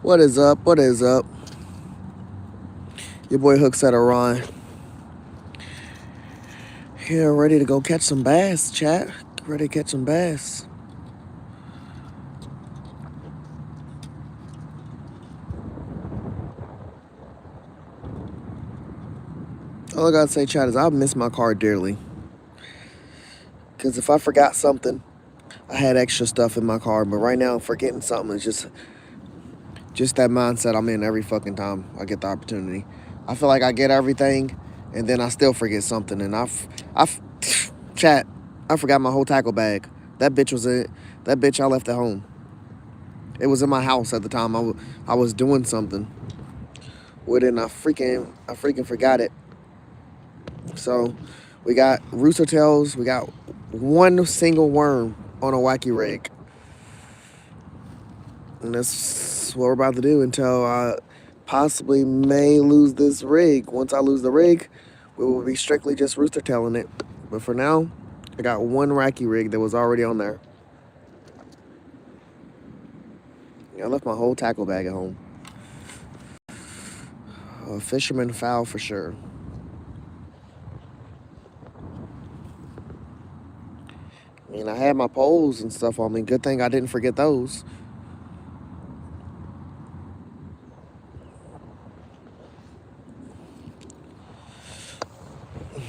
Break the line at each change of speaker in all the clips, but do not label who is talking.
What is up? What is up? Your boy Hooks at Iran. Here, ready to go catch some bass, chat. Ready to catch some bass. All I gotta say, chat, is I miss my car dearly. Because if I forgot something, I had extra stuff in my car. But right now, forgetting something is just that mindset I'm in every fucking time I get the opportunity. I feel like I get everything, and then I still forget something. And chat, I forgot my whole tackle bag. That bitch was in. That bitch I left at home. It was in my house at the time. I was doing something with it, and I freaking forgot it. So we got rooster tails. We got one single worm on a wacky rig, and that's what we're about to do until I possibly may lose this rig. Once I lose the rig, we will be strictly just rooster tailing it. But for now, I got one wacky rig that was already on there. I left my whole tackle bag at home. A fisherman foul for sure. I mean, I had my poles and stuff on me. Good thing I didn't forget those.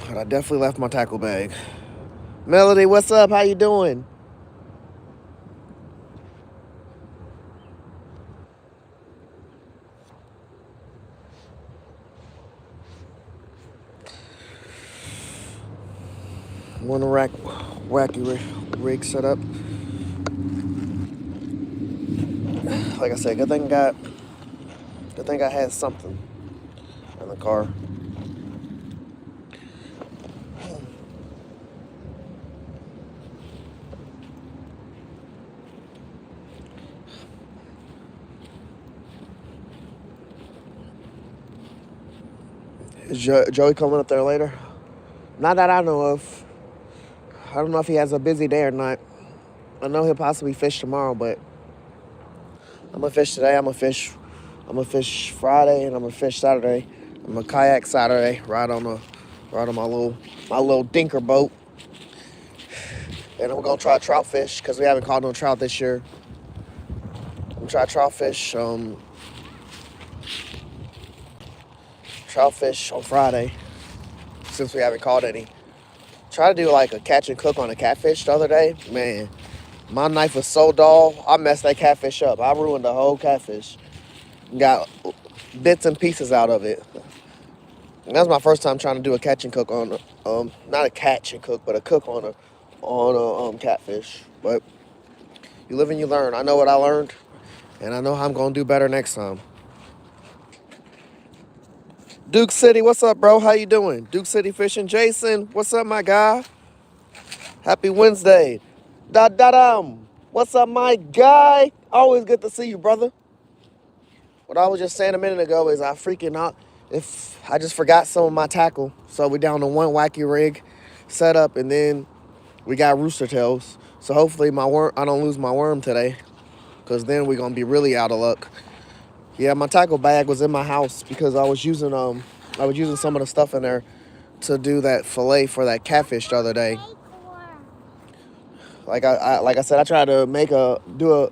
But I definitely left my tackle bag. Melody, what's up? How you doing? One wacky rig set up. Like I said, good thing I had something in the car. Is Joey coming up there later? Not that I know of. I don't know if he has a busy day or not. I know he'll possibly fish tomorrow, but I'm gonna fish today. I'm gonna fish Friday, and I'm gonna fish Saturday. I'm gonna kayak Saturday, ride on my little dinker boat, and I'm gonna try trout fish because we haven't caught no trout this year. I'm gonna try trout fish on Friday since we haven't caught any. Try to do like a catch and cook on a catfish the other day. Man, my knife was so dull, I messed that catfish up. I ruined the whole catfish. Got bits and pieces out of it. And that was my first time trying to do a catch and cook on not a catch and cook, but a cook on a catfish. But you live and you learn. I know what I learned, and I know how I'm gonna do better next time. Duke City, what's up, bro? How you doing? Duke City Fishing. Jason, what's up, my guy? Happy Wednesday. Da-da-dum. What's up, my guy? Always good to see you, brother. What I was just saying a minute ago is if I just forgot some of my tackle. So we down to one wacky rig set up, and then we got rooster tails. So hopefully I don't lose my worm today, because then we're gonna be really out of luck. Yeah, my tackle bag was in my house because I was using some of the stuff in there to do that fillet for that catfish the other day. Like I said, I tried to do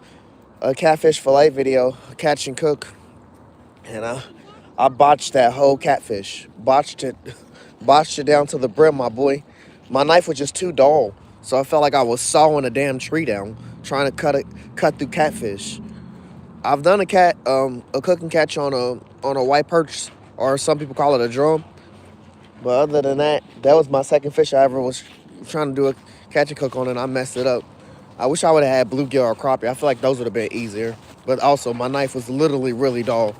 a catfish fillet video, catch and cook, and I botched that whole catfish. Botched it down to the brim, my boy. My knife was just too dull, so I felt like I was sawing a damn tree down, trying to cut through catfish. I've done a cooking catch on a white perch, or some people call it a drum. But other than that, that was my second fish I ever was trying to do a catch and cook on, and I messed it up. I wish I would have had bluegill or crappie. I feel like those would have been easier. But also, my knife was literally really dull.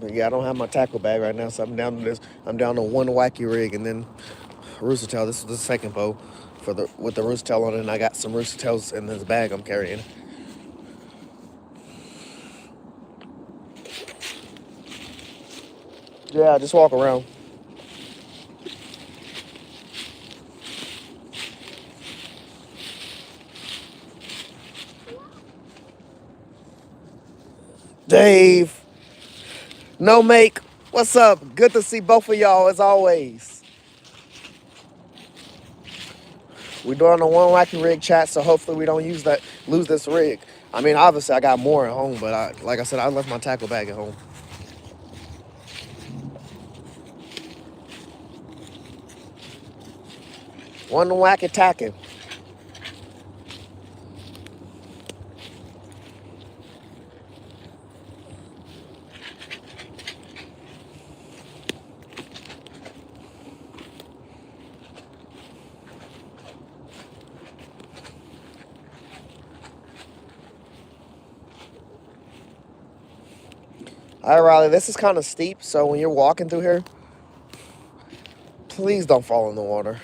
But yeah, I don't have my tackle bag right now, so I'm down to this. I'm down to one wacky rig, and then rooster tail. This is the second bow with the rooster tail on it, and I got some rooster tails in this bag I'm carrying. Yeah, just walk around. Dave. No make. What's up? Good to see both of y'all as always. We're doing a one wacky rig chat, so hopefully we don't lose this rig. I mean, obviously I got more at home, but like I said, I left my tackle bag at home. One wacky tacking. All right, Riley, this is kind of steep, so when you're walking through here, please don't fall in the water.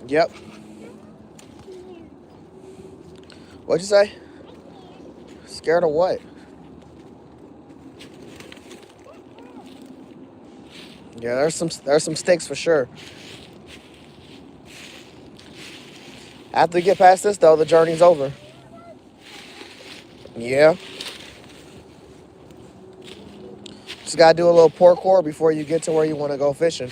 Yep. What'd you say? Scared of what? Yeah, there's some stakes for sure. After you get past this, though, the journey's over. Yeah. Just gotta do a little parkour before you get to where you want to go fishing.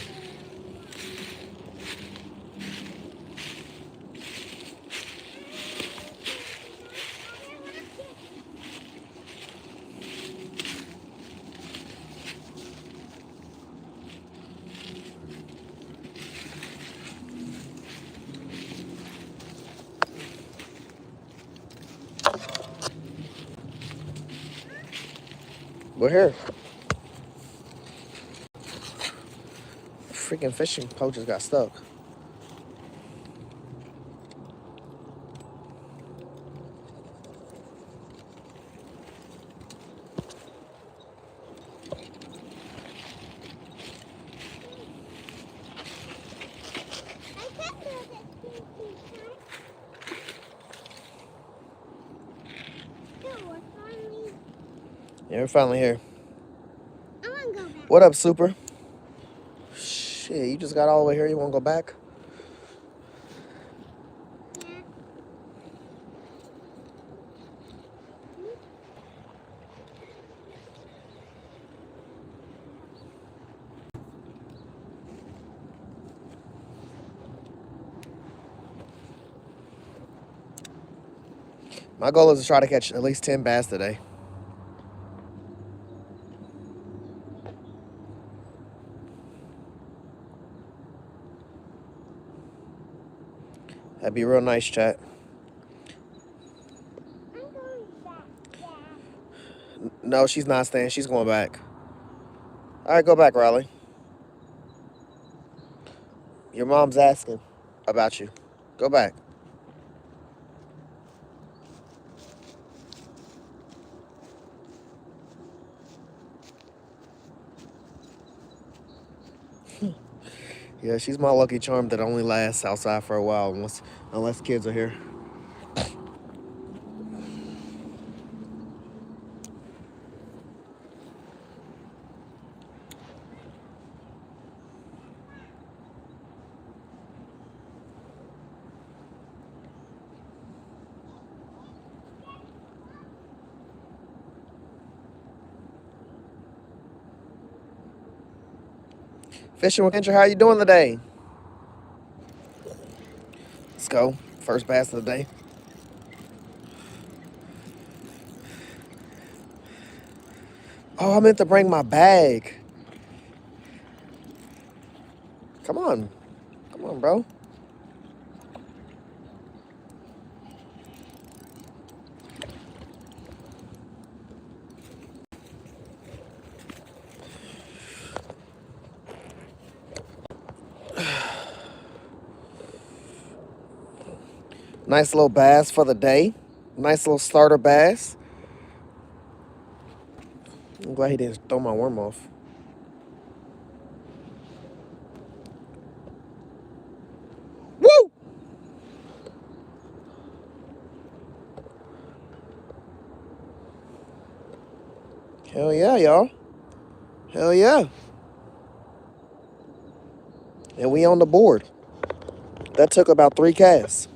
We're here. Freaking fishing pole just got stuck. Yeah, we're finally here.
I want to go back.
What up, Super? Shit, you just got all the way here. You want to go back?
Yeah.
My goal is to try to catch at least 10 bass today. That'd be real nice, chat.
I'm going back. Yeah.
No, she's not staying. She's going back. All right, go back, Riley. Your mom's asking about you. Go back. Yeah, she's my lucky charm that only lasts outside for a while unless kids are here. Fishing with Kendra, how you doing today? Let's go. First bass of the day. Oh, I meant to bring my bag. Come on. Come on, bro. Nice little bass for the day. Nice little starter bass. I'm glad he didn't throw my worm off. Hell yeah, y'all. Hell yeah. And we on the board. That took about 3 casts.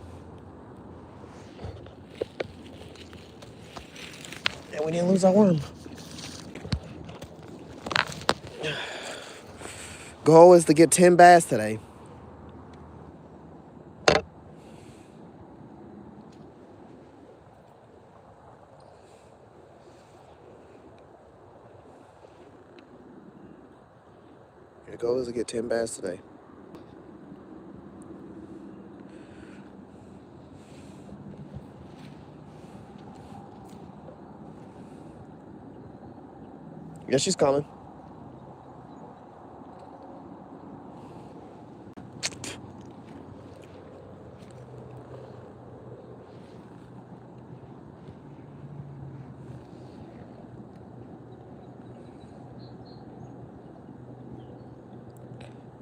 And we didn't lose our worm. Goal is to get 10 bass today. The goal is to get 10 bass today. Yeah, she's coming.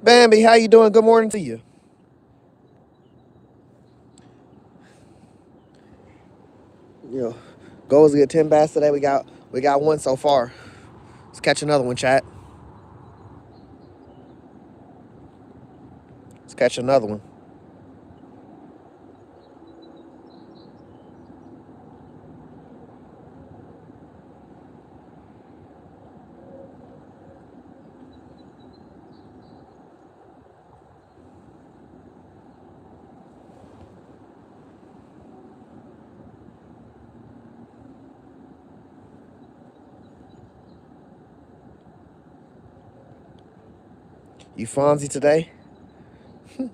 Bambi, how you doing? Good morning to you. Yeah. Goal is to get 10 bass today. We got one so far. Let's catch another one, chat. Let's catch another one. You Fonzie today? Yeah,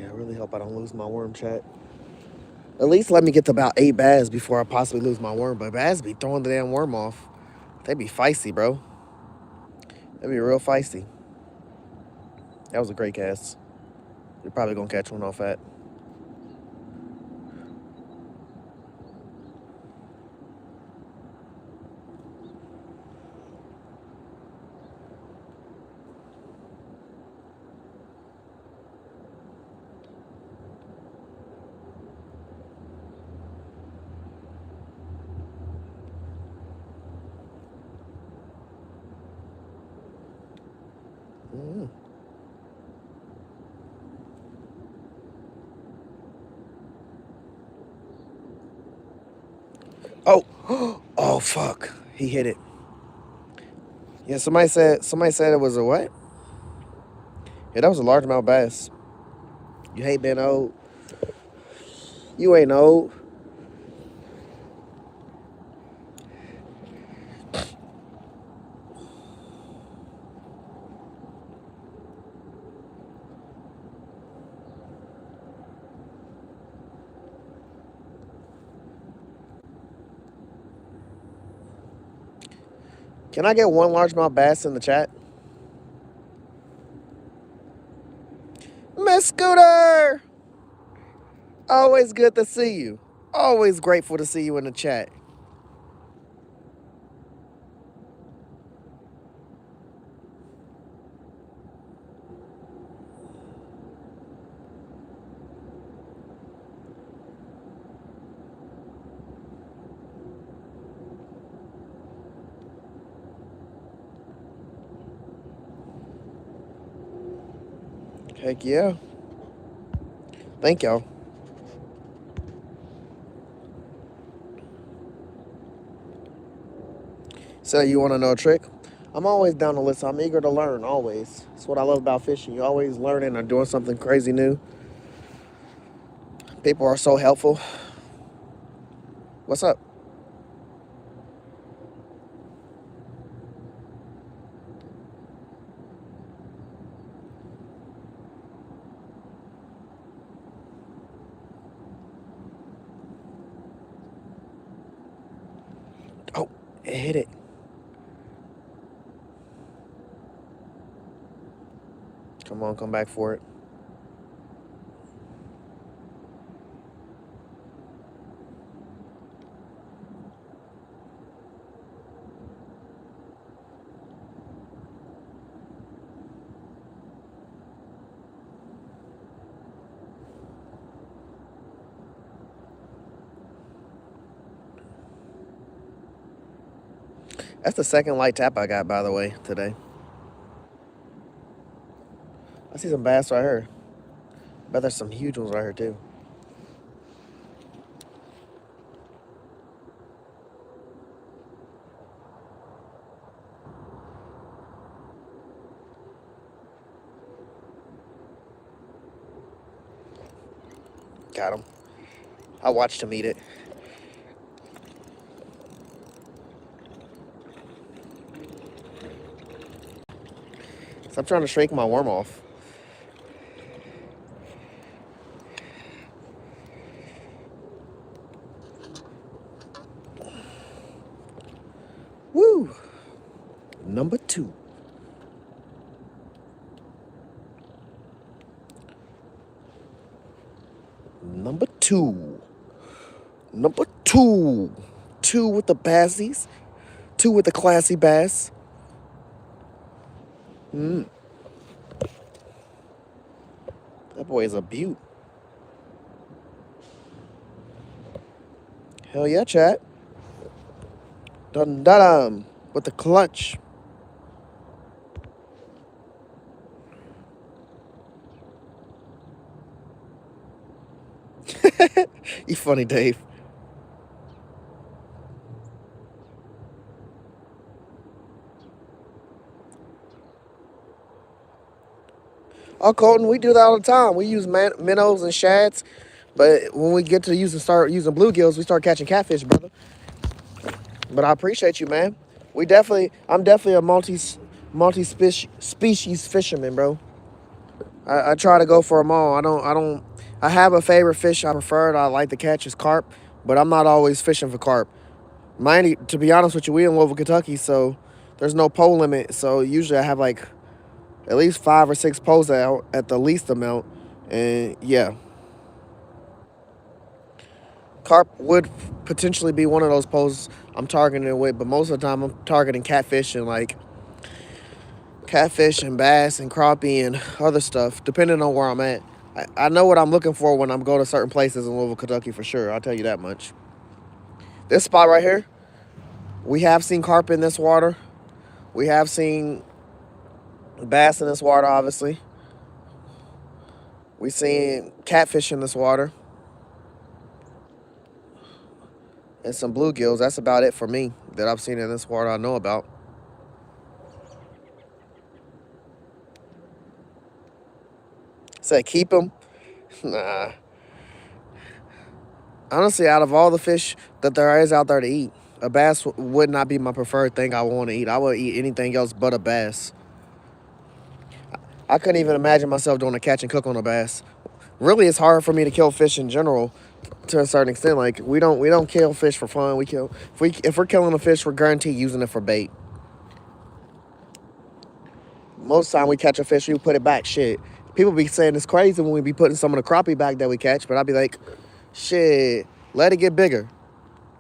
I really hope I don't lose my worm, chat. At least let me get to about 8 bass before I possibly lose my worm. But bass be throwing the damn worm off. They be feisty, bro. They be real feisty. That was a great cast. You're probably gonna catch one off that. Mm. Oh, oh fuck! He hit it. Yeah, somebody said it was a what? Yeah, that was a largemouth bass. You hate being old. You ain't old. Can I get one largemouth bass in the chat? Miss Scooter! Always good to see you. Always grateful to see you in the chat. Heck yeah. Thank y'all. So you want to know a trick? I'm always down to listen. I'm eager to learn, always. That's what I love about fishing. You're always learning or doing something crazy new. People are so helpful. What's up? Oh, it hit it. Come on, come back for it. That's the second light tap I got, by the way, today. I see some bass right here. Bet there's some huge ones right here, too. Got him. I watched him eat it. So I'm trying to shake my worm off. Woo! Number 2. Number 2. Number 2. 2 with the bassies. 2 with the classy bass. That boy is a beaut. Hell yeah, chat. Dun dun dun. With the clutch. You funny, Dave. Oh, Colton, we do that all the time. We use minnows and shads, but when we get to start using bluegills, we start catching catfish, brother. But I appreciate you, man. I'm definitely a multi species fisherman, bro. I try to go for them all. I have a favorite fish I prefer that I like to catch is carp, but I'm not always fishing for carp. To be honest with you, we in Louisville, Kentucky, so there's no pole limit. So usually I have like at least 5 or 6 poles out at the least amount. And yeah, carp would potentially be one of those poles I'm targeting it with, but most of the time I'm targeting catfish and bass and crappie and other stuff, depending on where I'm at. I know what I'm looking for when I'm going to certain places in Louisville, Kentucky for sure. I'll tell you that much. This spot right here, we have seen carp in this water. We have seen bass in this water, obviously. We've seen catfish in this water. And some bluegills. That's about it for me that I've seen in this water I know about. Said keep them. Nah. Honestly, out of all the fish that there is out there to eat, a bass would not be my preferred thing I want to eat. I would eat anything else but a bass. I couldn't even imagine myself doing a catch and cook on a bass. Really, it's hard for me to kill fish in general to a certain extent. Like we don't kill fish for fun. If we're killing a fish, we're guaranteed using it for bait. Most of the time we catch a fish, we put it back. Shit. People be saying it's crazy when we be putting some of the crappie back that we catch, but I'd be like, shit, let it get bigger.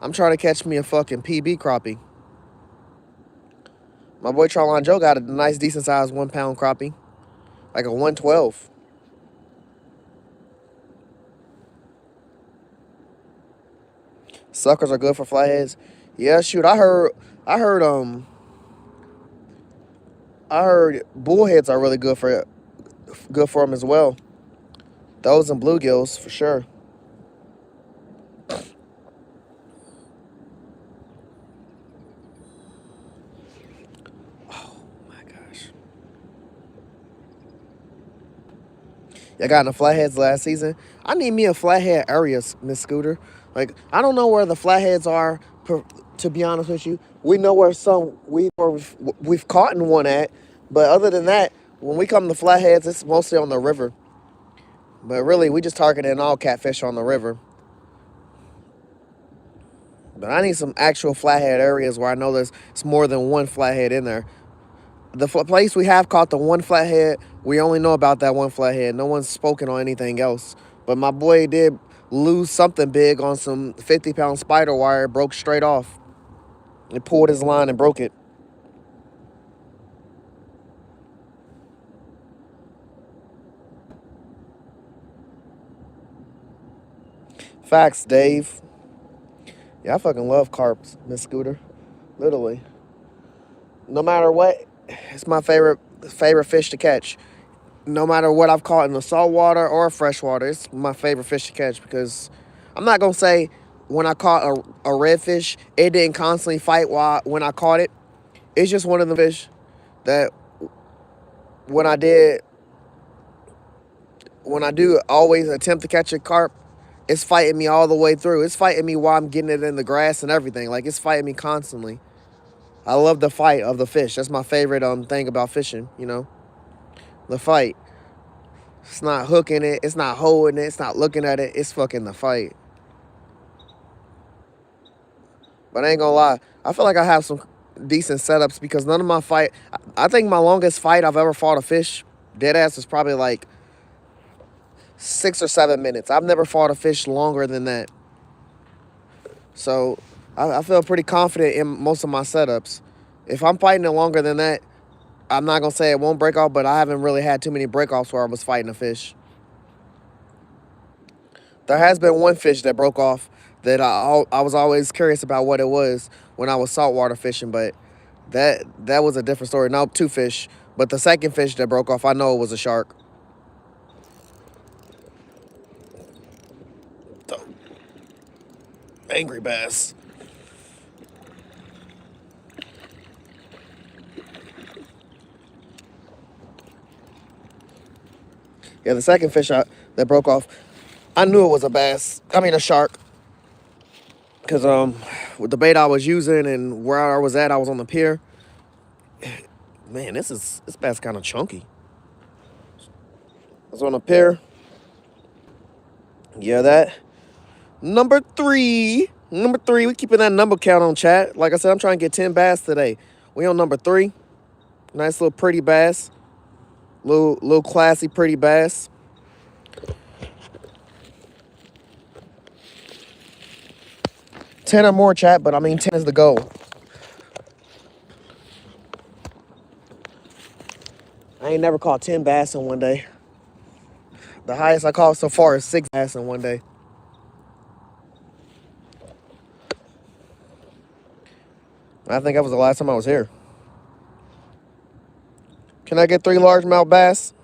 I'm trying to catch me a fucking PB crappie. My boy Charlon Joe got a nice, decent sized 1 pound crappie. Like a 112. Suckers are good for flatheads. Yeah, shoot, I heard bullheads are really good for them as well. Those and bluegills for sure. Oh my gosh. I got in the flatheads last season. I need me a flathead area, Miss Scooter. Like I don't know where the flatheads are. To be honest with you, we know where we've caught in one at, but other than that, when we come to flatheads, it's mostly on the river. But really, we just targeting all catfish on the river. But I need some actual flathead areas where I know there's more than one flathead in there. The place we have caught the one flathead, we only know about that one flathead. No one's spoken on anything else. But my boy did lose something big on some 50-pound spider wire. It broke straight off. It pulled his line and broke it. Facts, Dave. Yeah, I fucking love carps, Miss Scooter. Literally. No matter what, it's my favorite fish to catch. No matter what I've caught in the saltwater or freshwater, it's my favorite fish to catch because I'm not gonna say when I caught a redfish, it didn't constantly fight when I caught it. It's just one of the fish that when I did when I do always attempt to catch a carp, it's fighting me all the way through. It's fighting me while I'm getting it in the grass and everything. Like it's fighting me constantly. I love the fight of the fish. That's my favorite thing about fishing. The fight. It's not hooking it. It's not holding it. It's not looking at it. It's fucking the fight. But I ain't gonna lie. I feel like I have some decent setups because none of my fight. I think my longest fight I've ever fought a fish, dead ass, was probably like 6 or 7 minutes. I've never fought a fish longer than that. So I feel pretty confident in most of my setups. If I'm fighting it longer than that, I'm not gonna say it won't break off, but I haven't really had too many breakoffs where I was fighting a fish. There has been one fish that broke off that I was always curious about what it was when I was saltwater fishing, but that was a different story. Now two fish, but the second fish that broke off, I know it was a shark. The angry bass. Yeah, the second fish that broke off, I knew it was a bass. I mean a shark, because with the bait I was using and where I was at, I was on the pier. Man, this bass kind of chunky. I was on the pier. Yeah, that number three. Number three, we keeping that number count on chat. Like I said, I'm trying to get 10 bass today. We on number 3. Nice little pretty bass. Little classy pretty bass. 10 or more, chat, but I mean 10 is the goal. I ain't never caught 10 bass in one day. The highest I caught so far is 6 bass in one day. I think that was the last time I was here. Can I get 3 largemouth bass?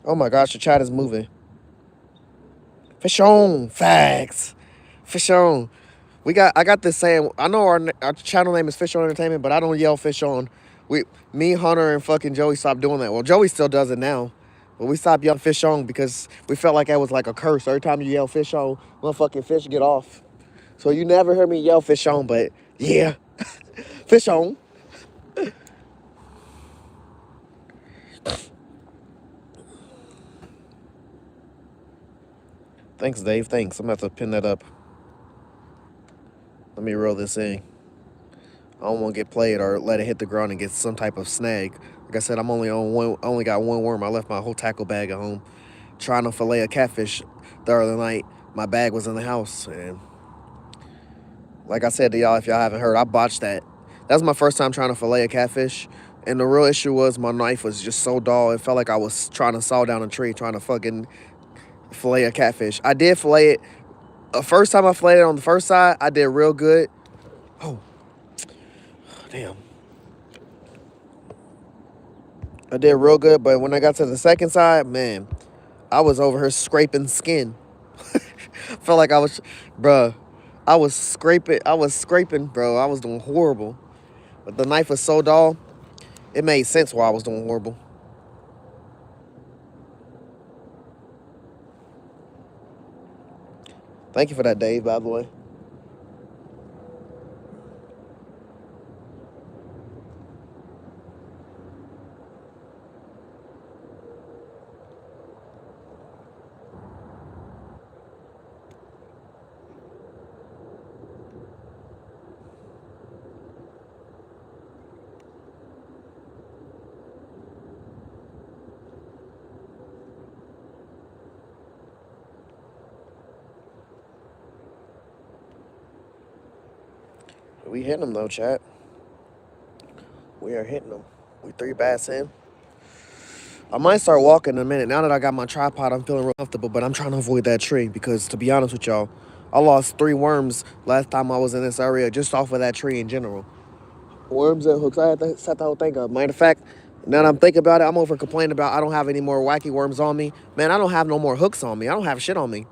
Oh my gosh, the chat is moving. Fish on, facts. Fish on. I got this saying. I know our channel name is Fish On Entertainment, but I don't yell fish on. Me, Hunter, and fucking Joey stopped doing that. Well, Joey still does it now, but we stopped yelling fish on because we felt like that was like a curse. Every time you yell fish on, motherfucking fish get off. So you never heard me yell fish on, but yeah, fish on. Thanks, Dave. Thanks. I'm gonna have to pin that up. Let me reel this in. I don't want to get played or let it hit the ground and get some type of snag. Like I said, I'm only on one. I only got one worm. I left my whole tackle bag at home. Trying to fillet a catfish the other night. My bag was in the house, and like I said to y'all, if y'all haven't heard, I botched that. That was my first time trying to fillet a catfish, and the real issue was my knife was just so dull. It felt like I was trying to saw down a tree, trying to fucking fillet a catfish. I did fillet it. The first time I filleted it on the first side, I did real good. Oh, damn. I did real good, but when I got to the second side, man, I was over here scraping skin. Felt like I was, bruh, I was scraping, bro. I was doing horrible. But the knife was so dull, it made sense why I was doing horrible. Thank you for that, Dave, by the way. We hitting them though, chat. We are hitting them. We 3 bass in. I might start walking in a minute. Now that I got my tripod, I'm feeling real comfortable, but I'm trying to avoid that tree because, to be honest with y'all, I lost 3 worms last time I was in this area just off of that tree in general. Worms and hooks. I had to set the whole thing up. Matter of fact, now that I'm thinking about it, I'm over complaining about I don't have any more wacky worms on me. Man, I don't have no more hooks on me. I don't have shit on me.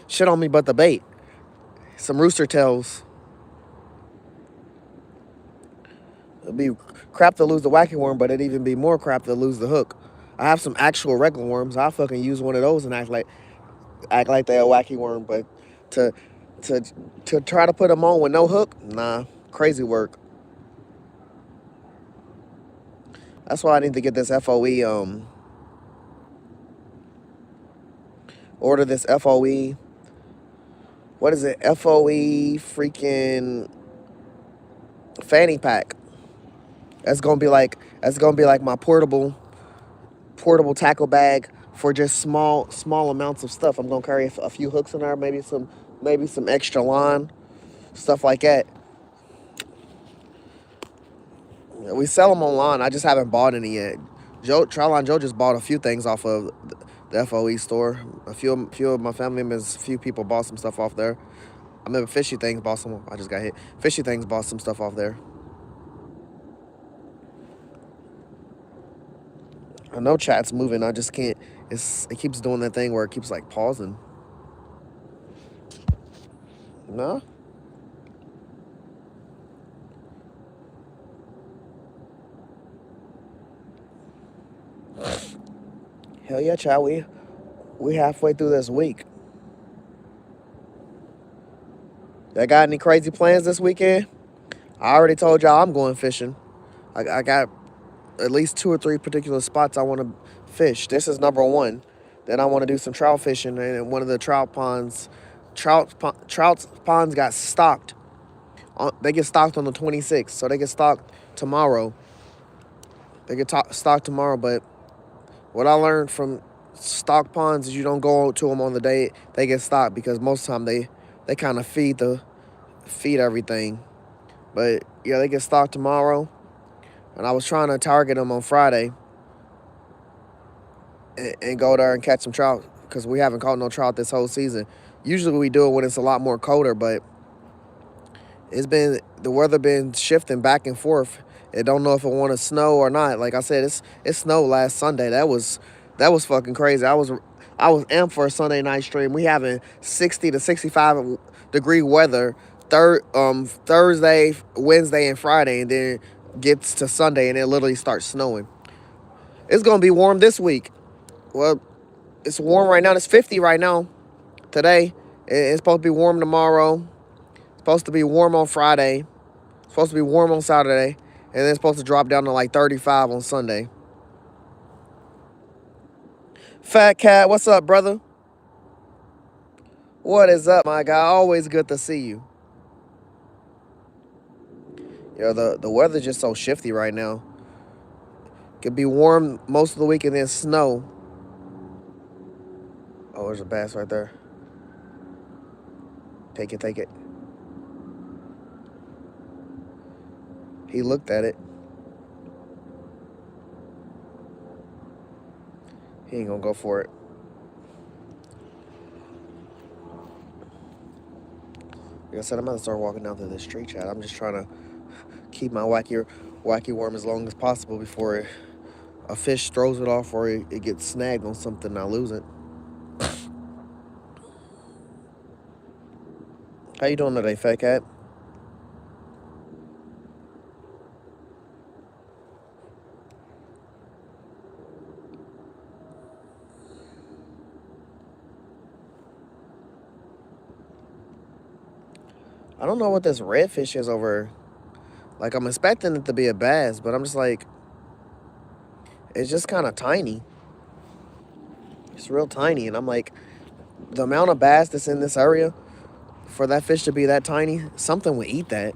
Shit on me but the bait. Some rooster tails. It'd be crap to lose the wacky worm, but it'd even be more crap to lose the hook. I have some actual regular worms. I'll fucking use one of those and act like they're a wacky worm, but to to to try to put them on with no hook, nah, crazy work. That's why I need to get this FOE order this FOE. What is it? FOE freaking fanny pack. That's gonna be like my portable tackle bag for just small amounts of stuff. I'm gonna carry a few hooks in there, maybe some extra line, stuff like that. We sell them online. I just haven't bought any yet. Tryline Joe just bought a few things off of the FOE store. A few of my family members, a few people bought some stuff off there. I remember Fishy Things bought some. I just got hit. Fishy Things bought some stuff off there. I know chat's moving. I just can't. It keeps doing that thing where it keeps like pausing. No. Hell yeah, chat. We halfway through this week. Y'all got any crazy plans this weekend? I already told y'all I'm going fishing. I got at least 2 or 3 particular spots I want to fish. This is number one. Then I want to do some trout fishing, and one of the trout ponds got stocked. They get stocked on the 26th, so they get stocked tomorrow. Stocked tomorrow, but what I learned from stock ponds is you don't go to them on the day they get stocked, because most of the time they kind of feed everything. But yeah, they get stocked tomorrow, and I was trying to target them on Friday and go there and catch some trout, because we haven't caught no trout this whole season. Usually we do it when it's a lot more colder, but the weather been shifting back and forth. I don't know if it want to snow or not. Like I said, it snowed last Sunday. That was fucking crazy. I was amped for a Sunday night stream. We having 60 to 65 degree weather Thursday, Wednesday, and Friday, and then gets to Sunday and it literally starts snowing. It's gonna be warm this week. Well, it's warm right now. It's 50 right now. Today, it's supposed to be warm tomorrow. It's supposed to be warm on Friday. It's supposed to be warm on Saturday, and then it's supposed to drop down to like 35 on Sunday. Fat Cat, what's up, brother? What is up, my guy? Always good to see you. You know, the weather's just so shifty right now. Could be warm most of the week and then snow. Oh, there's a bass right there. Take it. He looked at it. He ain't gonna go for it. Like I said, I'm about to start walking down to the street, chat. I'm just trying to keep my wacky worm as long as possible before a fish throws it off or it gets snagged on something and I lose it. How you doing today, Fat Cat? I don't know what this redfish is over. Like, I'm expecting it to be a bass, but I'm just like, it's just kind of tiny. It's real tiny, and I'm like, the amount of bass that's in this area, for that fish to be that tiny, something would eat that.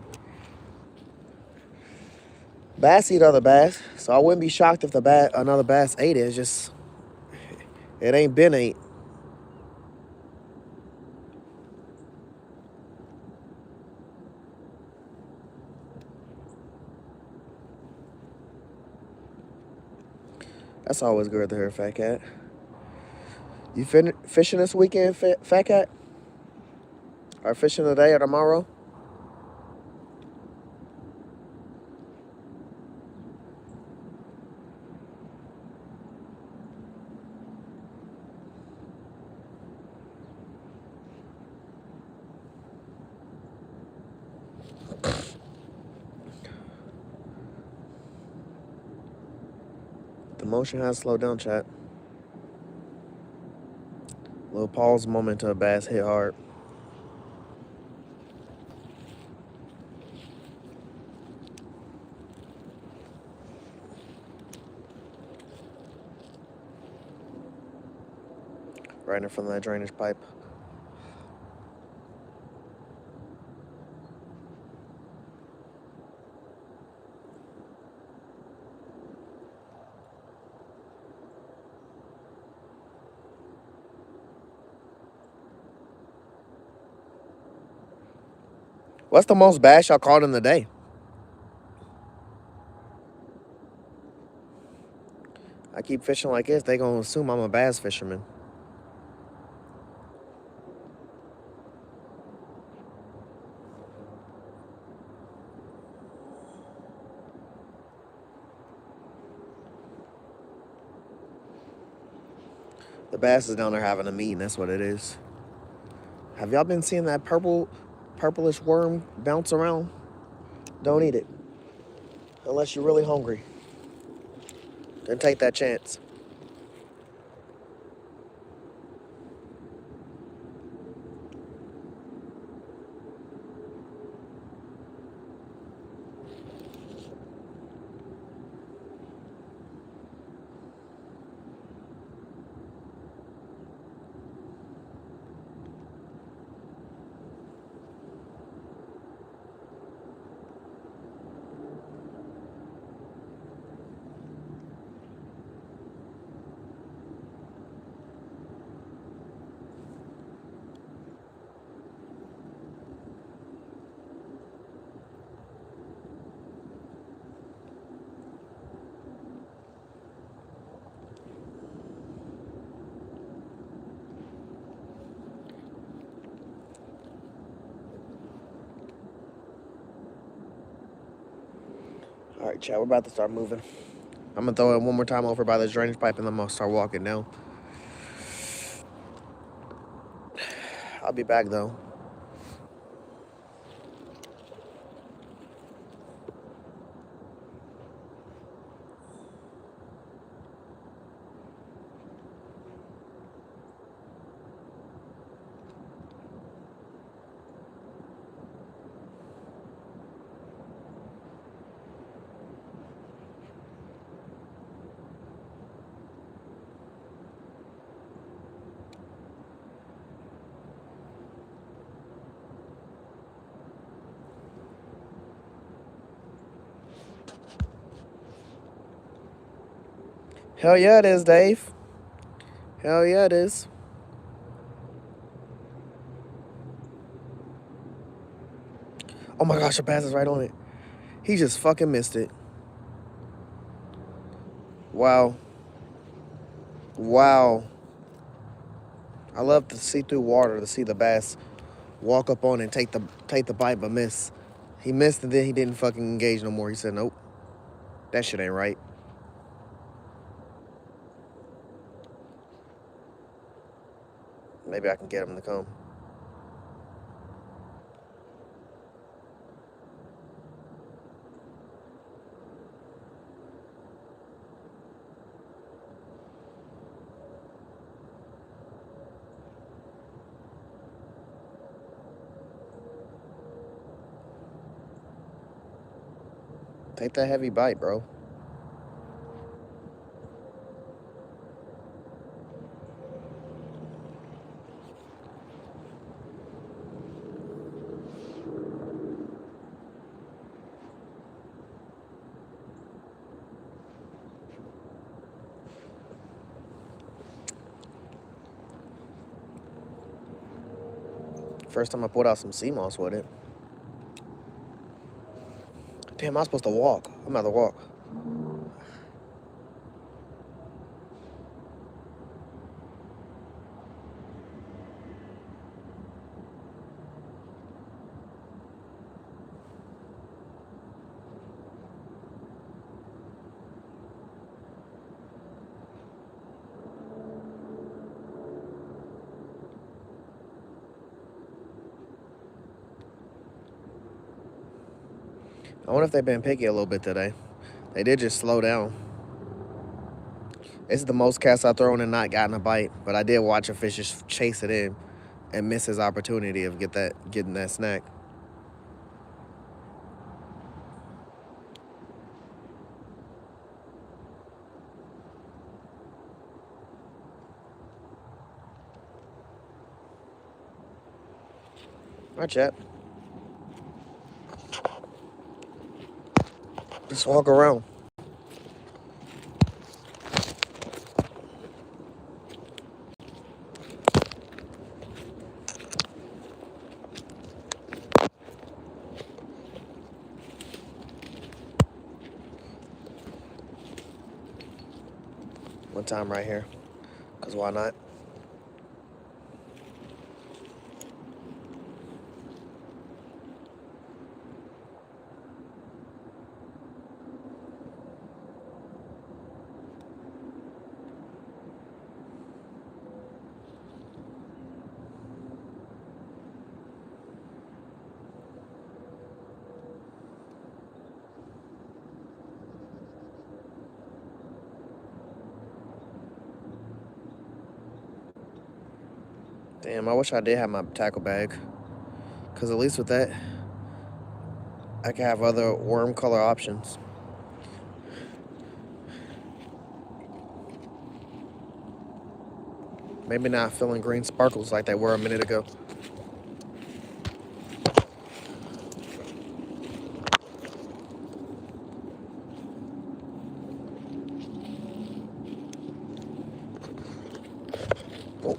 Bass eat other bass, so I wouldn't be shocked if another bass ate it. It's just, it ain't been ate. That's always good to hear, Fat Cat. You fishing this weekend, Fat Cat? Are fishing today or tomorrow? The motion has slowed down, chat. Little pause moment till a bass hit hard. Right in front of that drainage pipe. What's the most bass y'all caught in the day? I keep fishing like this, they gonna assume I'm a bass fisherman. The bass is down there having a meeting, that's what it is. Have y'all been seeing that purplish worm bounce around? Don't eat it. Unless you're really hungry. Then take that chance. All right, chat, we're about to start moving. I'm gonna throw it one more time over by this drainage pipe and then I'm gonna start walking down. I'll be back though. Hell yeah, it is, Dave. Hell yeah, it is. Oh my gosh, the bass is right on it. He just fucking missed it. Wow. Wow. I love to see through water to see the bass walk up on and take the bite but miss. He missed and then he didn't fucking engage no more. He said, nope, that shit ain't right. Maybe I can get him to come. Take that heavy bite, bro. First time I pulled out some sea moss with it. Damn, I'm supposed to walk. I'm about to walk. I wonder if they've been picky a little bit today. They did just slow down. This is the most casts I've thrown and not gotten a bite, but I did watch a fish just chase it in and miss his opportunity of getting that snack. All right, chat. Just walk around. One time right here, because why not? Damn, I wish I did have my tackle bag. Because at least with that, I can have other worm color options. Maybe not filling green sparkles like they were a minute ago. Oh.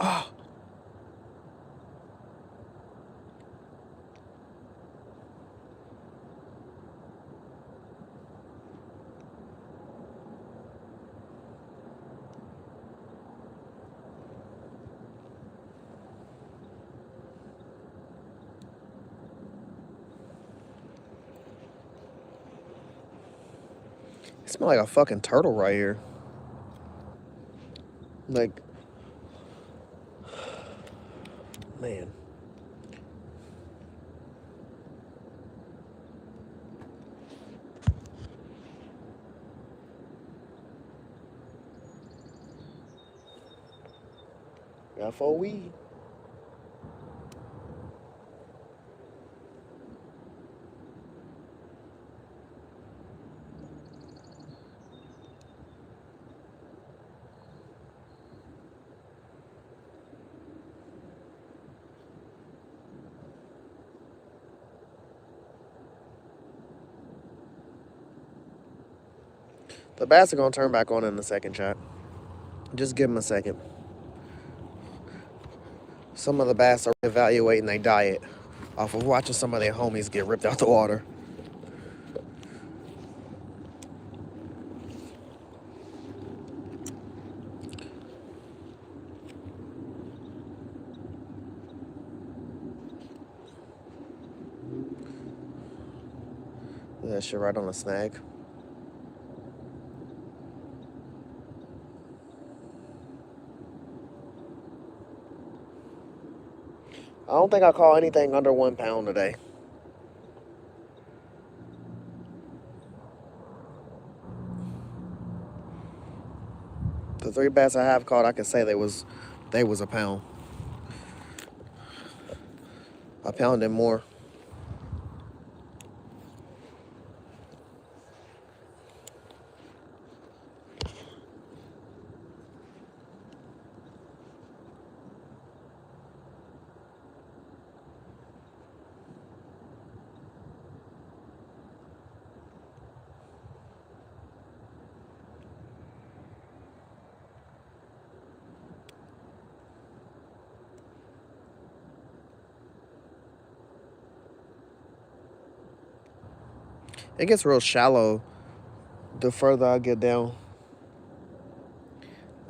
Oh. It smells like a fucking turtle right here. Like, man. Got 4 weed. The bass are gonna turn back on in the second shot. Just give them a second. Some of the bass are evaluating their diet off of watching some of their homies get ripped out the water. That shit right on the snag. I don't think I caught anything under 1 pound today. The 3 bass I have caught, I can say they was a pound. A pound and more. It gets real shallow the further I get down.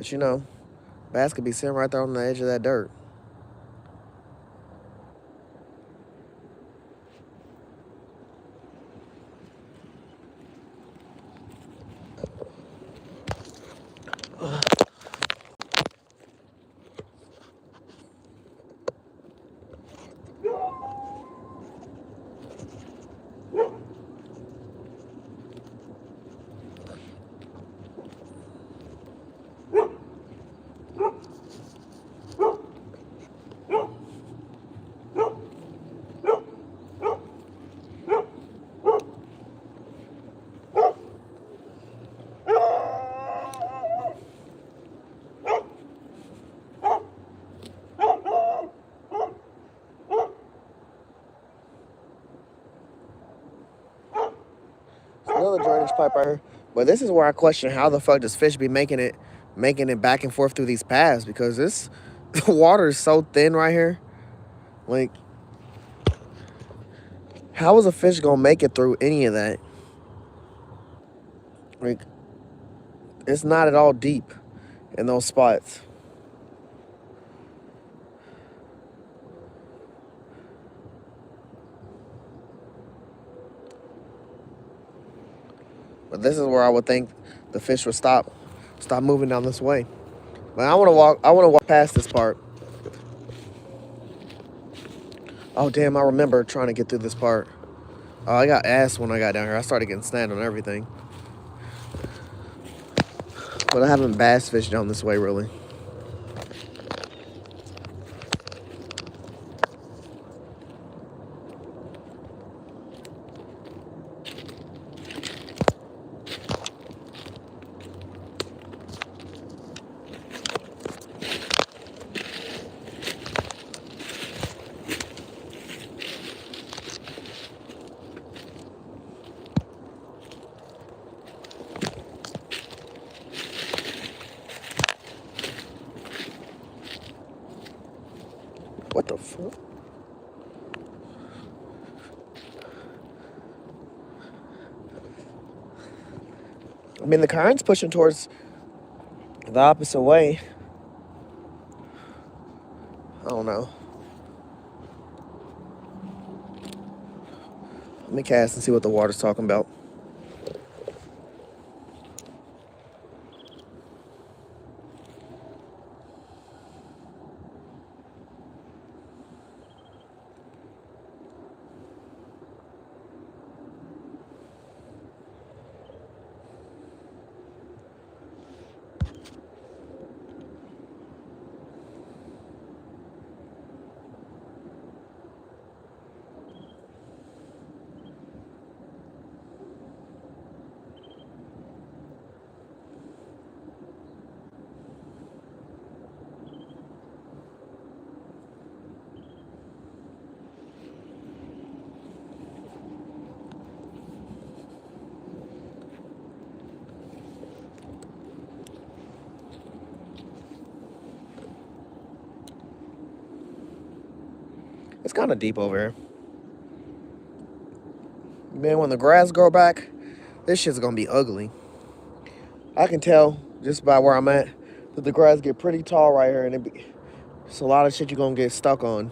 But you know, bass could be sitting right there on the edge of that dirt. Another drainage pipe right here. But this is where I question how the fuck does fish be making it back and forth through these paths, because this the water is so thin right here. Like, how is a fish gonna make it through any of that? Like, it's not at all deep in those spots. But this is where I would think the fish would stop moving down this way. But I want to walk past this part. Oh damn, I remember trying to get through this part. Oh, I got ass when I got down here. I started getting snagged on everything. But I haven't bass fished down this way really. What the fuck? I mean, the current's pushing towards the opposite way. I don't know. Let me cast and see what the water's talking about. It's kind of deep over here. Man, when the grass grow back, this shit's gonna be ugly. I can tell just by where I'm at that the grass get pretty tall right here, and it's a lot of shit you're gonna get stuck on.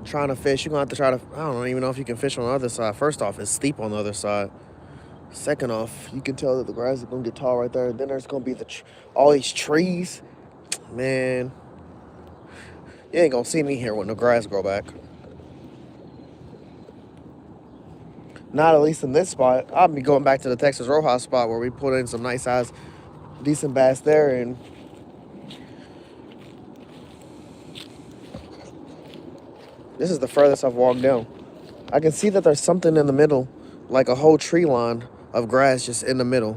Trying to fish, you're gonna have to try to, I don't even know if you can fish on the other side. First off, it's steep on the other side. Second off, you can tell that the grass is gonna get tall right there. Then there's gonna be all these trees. Man, you ain't gonna see me here when the grass grow back. Not at least in this spot. I'll be going back to the Texas Rojas spot where we put in some nice size, decent bass there, and this is the furthest I've walked down. I can see that there's something in the middle, like a whole tree line of grass just in the middle.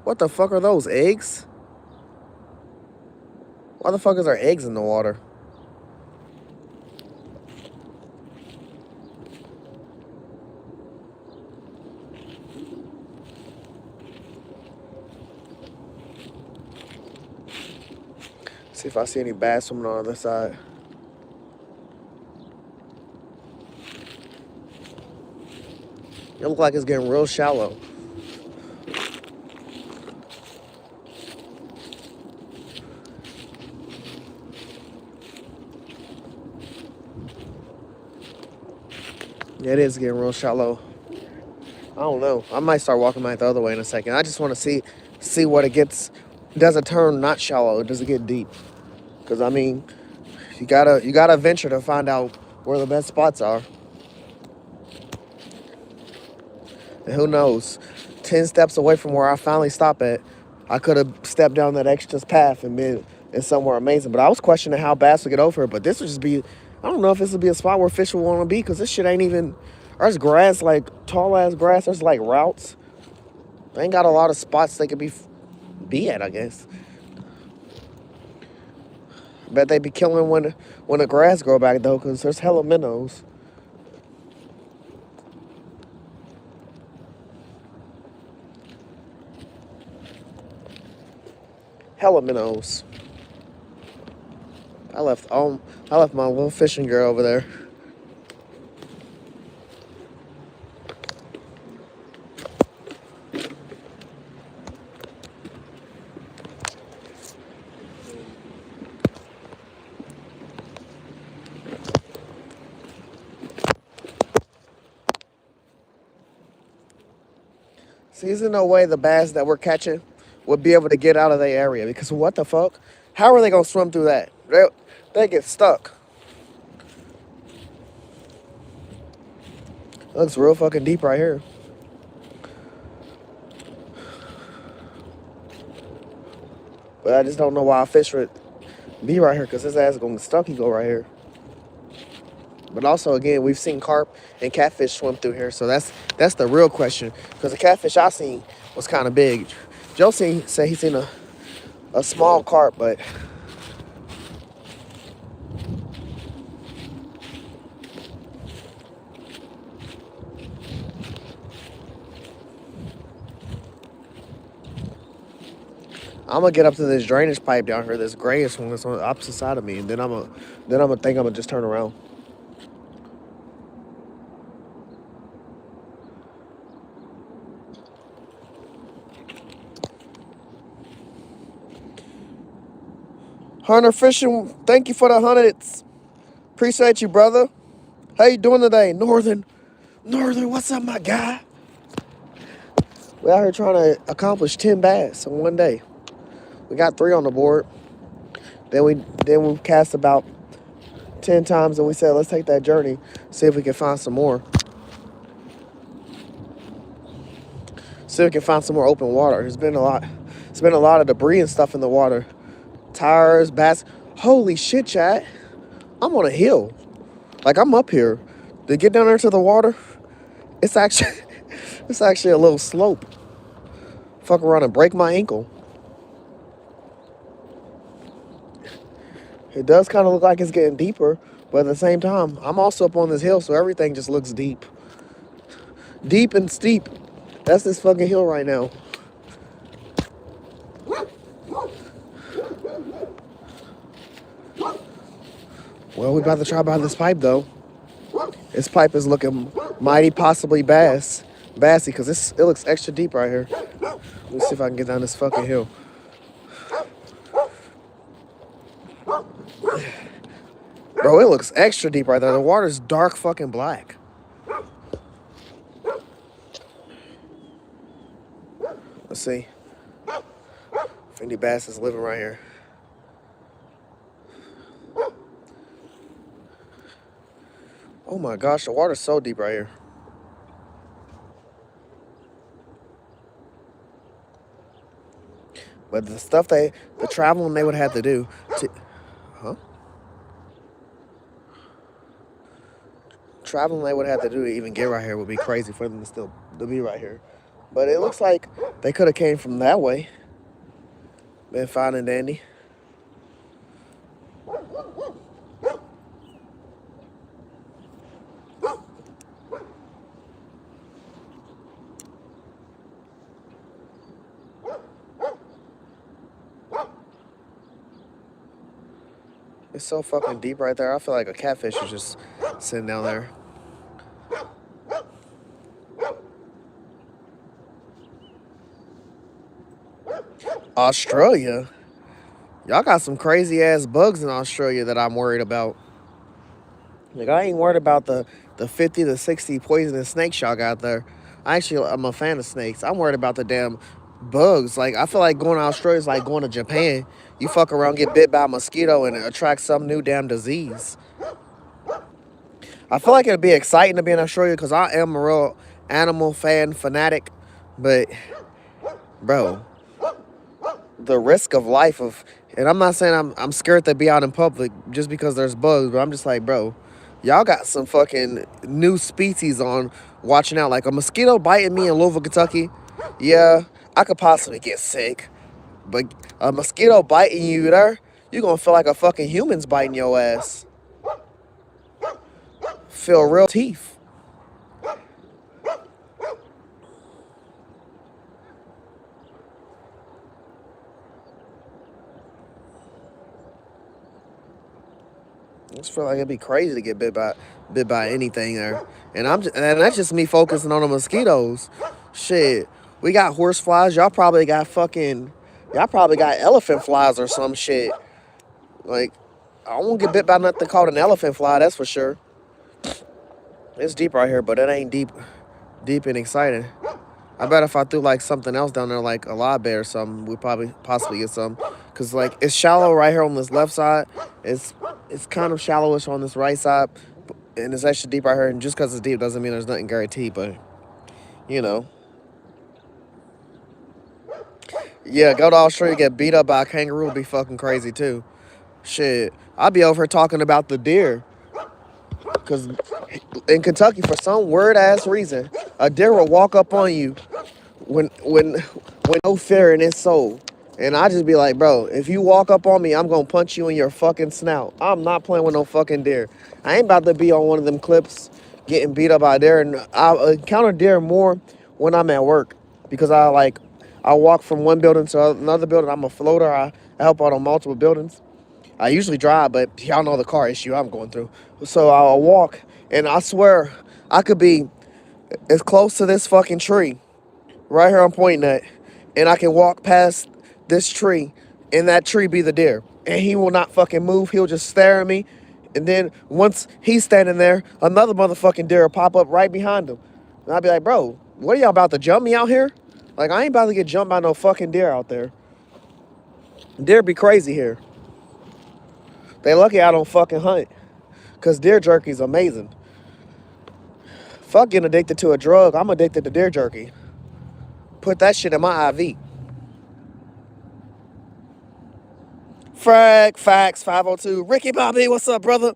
What the fuck are those, eggs? Why the fuck is there eggs in the water? See if I see any bass swimming on the other side. It looks like it's getting real shallow. Yeah, it is getting real shallow. I don't know. I might start walking back the other way in a second. I just want to see what it gets. Does it turn not shallow? Does it get deep? Because I mean, you gotta venture to find out where the best spots are. And who knows? 10 steps away from where I finally stop at, I could have stepped down that extra path and been in somewhere amazing. But I was questioning how bass would get over it. But this would just be, I don't know if this would be a spot where fish would want to be because this shit ain't even, there's grass, like tall ass grass. There's like routes. They ain't got a lot of spots they could be at, I guess. Bet they be killing when the grass grow back though, because there's hella minnows. Hella minnows. I left my little fishing gear over there. See, there's no way the bass that we're catching would be able to get out of their area because what the fuck? How are they gonna swim through that? They get stuck. It looks real fucking deep right here. But I just don't know why a fish would be right here because his ass is gonna get stuck. He go right here. But also, again, we've seen carp and catfish swim through here, so that's the real question. Because the catfish I seen was kind of big. Joe said he seen a small carp, but I'm gonna get up to this drainage pipe down here, this grayish one that's on the opposite side of me, and then I'm gonna just turn around. Hunter Fishing, thank you for the hundreds. Appreciate you, brother. How you doing today, Northern? Northern, what's up, my guy? We out here trying to accomplish 10 bass in one day. We got 3 on the board. Then we cast about 10 times and we said, let's take that journey, see if we can find some more. See if we can find some more open water. It's been a lot of debris and stuff in the water. Tires, bats. Holy shit, chat. I'm on a hill. Like I'm up here. To get down there to the water, it's actually it's actually a little slope. Fuck around and break my ankle. It does kind of look like it's getting deeper, but at the same time, I'm also up on this hill, so everything just looks deep. Deep and steep. That's this fucking hill right now. Well, we about to try by this pipe, though. This pipe is looking mighty possibly bassy, because it looks extra deep right here. Let me see if I can get down this fucking hill. Bro, it looks extra deep right there. The water's dark fucking black. Let's see if any bass is living right here. Oh my gosh, the water's so deep right here. But the stuff the traveling they would have to do traveling they would have to do to even get right here would be crazy for them to still to be right here. But it looks like they could have came from that way. Been fine and dandy. It's so fucking deep right there. I feel like a catfish is just sitting down there. Australia? Y'all got some crazy ass bugs in Australia that I'm worried about. Like I ain't worried about the the 50 to 60 poisonous snakes y'all got there. I'm a fan of snakes. I'm worried about the damn bugs. Like, I feel like going to Australia is like going to Japan. You fuck around, get bit by a mosquito, and attract some new damn disease. I feel like it'd be exciting to be in Australia because I am a real animal fan fanatic. But, bro, the risk of life of, and I'm not saying I'm scared to be out in public just because there's bugs, but I'm just like, bro, y'all got some fucking new species on watching out. Like a mosquito biting me in Louisville, Kentucky, yeah, I could possibly get sick. But a mosquito biting you there, you gonna feel like a fucking human's biting your ass. Feel real teeth. I just feel like it'd be crazy to get bit by anything there. And that's just me focusing on the mosquitoes. Shit. We got horse flies. Y'all probably got elephant flies or some shit. Like, I won't get bit by nothing called an elephant fly, that's for sure. It's deep right here, but it ain't deep and exciting. I bet if I threw like something else down there, like a live bear or something, we'd probably possibly get some. Cause like it's shallow right here on this left side. It's kind of shallowish on this right side, and it's actually deep right here. And just cause it's deep doesn't mean there's nothing guaranteed. But you know, yeah, go to Australia, get beat up by a kangaroo would be fucking crazy too. Shit, I'd be over here talking about the deer. Cause in Kentucky, for some weird ass reason, a deer will walk up on you when no fear in his soul. And I just be like, bro, if you walk up on me, I'm gonna punch you in your fucking snout. I'm not playing with no fucking deer. I ain't about to be on one of them clips getting beat up by a deer. And I encounter deer more when I'm at work because I walk from one building to another building. I'm a floater. I help out on multiple buildings. I usually drive, but y'all know the car issue I'm going through. So I'll walk, and I swear I could be as close to this fucking tree right here I'm pointing at, and I can walk past this tree, and that tree be the deer. And he will not fucking move. He'll just stare at me. And then once he's standing there, another motherfucking deer will pop up right behind him. And I'll be like, bro, what are y'all about to jump me out here? Like, I ain't about to get jumped by no fucking deer out there. Deer be crazy here. They lucky I don't fucking hunt. Because deer jerky is amazing. Fuck getting addicted to a drug. I'm addicted to deer jerky. Put that shit in my IV. Frag, Facts, 502. Ricky Bobby, what's up, brother?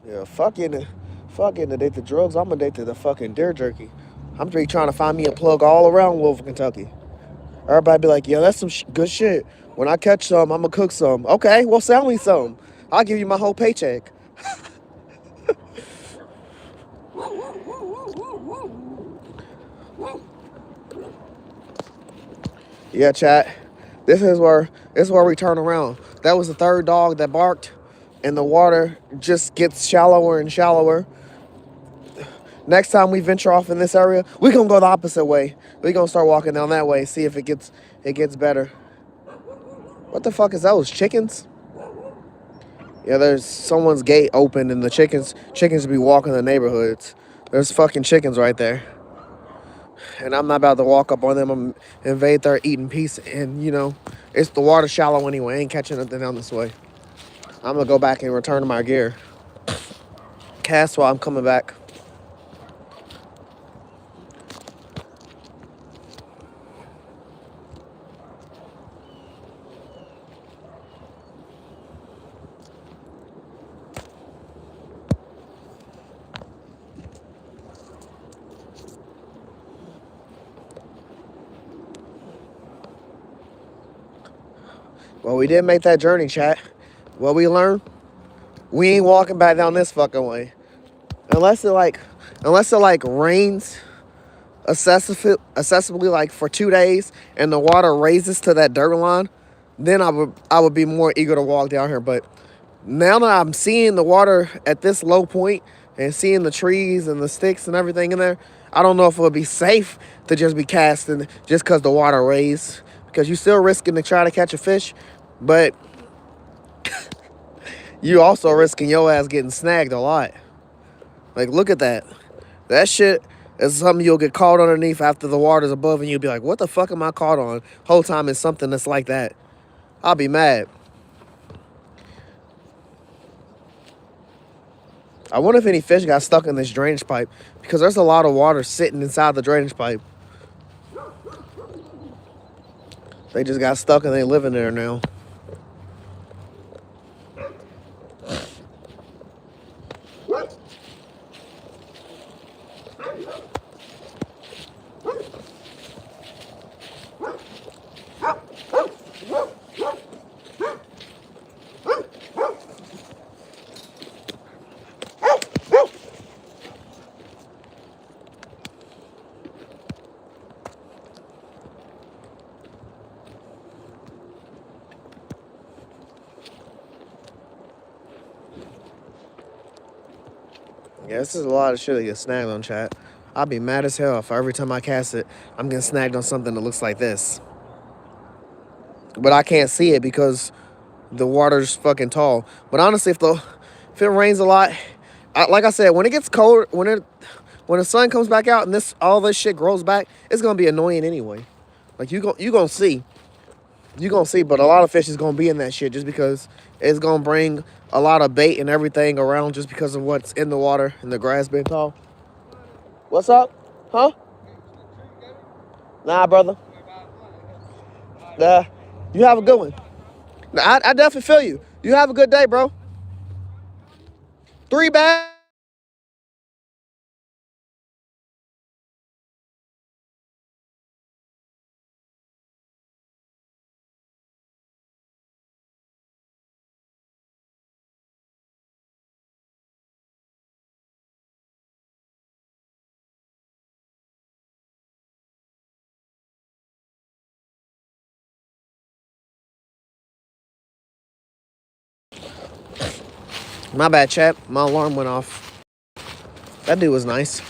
Yeah, fuck getting addicted to drugs. I'm addicted to fucking deer jerky. I'm just trying to find me a plug all around Louisville, Kentucky. Everybody be like, yeah, that's some good shit. When I catch some, I'm going to cook some. Okay, well, sell me some. I'll give you my whole paycheck. Yeah, chat. This is where we turn around. That was the third dog that barked, and the water just gets shallower and shallower. Next time we venture off in this area, we're going to go the opposite way. We're going to start walking down that way, see if it gets better. What the fuck is those? Chickens? Yeah, there's someone's gate open and the chickens be walking the neighborhoods. There's fucking chickens right there. And I'm not about to walk up on them and invade their eating piece. And, you know, it's the water shallow anyway. I ain't catching nothing down this way. I'm going to go back and return to my gear. Cast while I'm coming back. Well, we did make that journey, chat. What we learned? We ain't walking back down this fucking way. Unless it rains accessibly like for 2 days and the water raises to that dirt line, then I would be more eager to walk down here. But now that I'm seeing the water at this low point and seeing the trees and the sticks and everything in there, I don't know if it would be safe to just be casting just because the water raised. Because you're still risking to try to catch a fish. But You also risking your ass getting snagged a lot. Like, look at that. That shit is something you'll get caught underneath after the water's above, and you'll be like, what the fuck am I caught on? Whole time it's something that's like that. I'll be mad. I wonder if any fish got stuck in this drainage pipe, because there's a lot of water sitting inside the drainage pipe. They just got stuck and they living there now. Yeah, this is a lot of shit that gets snagged on, chat. I'll be mad as hell if every time I cast it, I'm getting snagged on something that looks like this. But I can't see it because the water's fucking tall. But honestly, if it rains a lot, like I said, when it gets cold, when the sun comes back out and all this shit grows back, it's gonna be annoying anyway. Like you gonna see. You're gonna see, but a lot of fish is gonna be in that shit just because it's gonna bring a lot of bait and everything around just because of what's in the water and the grass being tall. What's up? Huh? Nah, brother. You have a good one. Nah, I definitely feel you. You have a good day, bro. 3 bags. My bad, chap. My alarm went off. That dude was nice.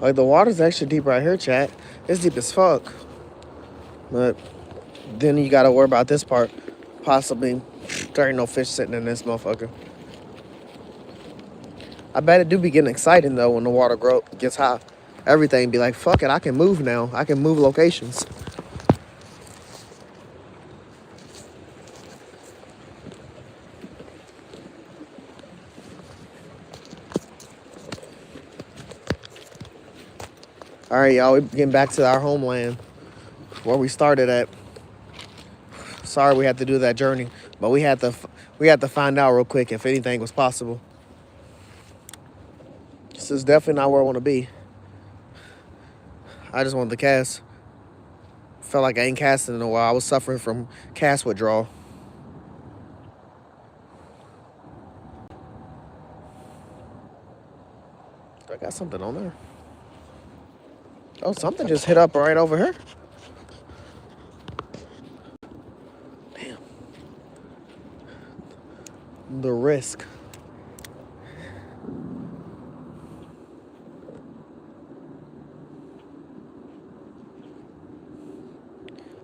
Like, the water's actually deep right here, chat. It's deep as fuck. But then you gotta worry about this part. Possibly, there ain't no fish sitting in this motherfucker. I bet it do be getting exciting, though, when the water gets high. Everything be like, fuck it, I can move now. I can move locations. All right, y'all, we getting back to our homeland, where we started at. Sorry we had to do that journey, but we had to find out real quick if anything was possible. This is definitely not where I want to be. I just wanted to cast. Felt like I ain't casting in a while. I was suffering from cast withdrawal. I got something on there. Oh, something just hit up right over here. Damn. The risk.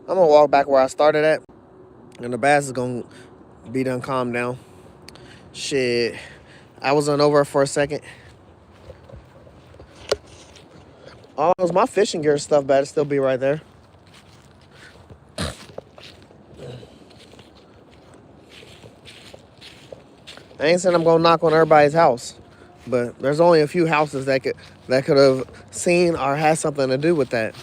I'm gonna walk back where I started at, and the bass is gonna be done calm down. Shit, I was on over for a second. All those my fishing gear stuff better still be right there. I ain't saying I'm gonna knock on everybody's house, but there's only a few houses that could have seen or had something to do with that.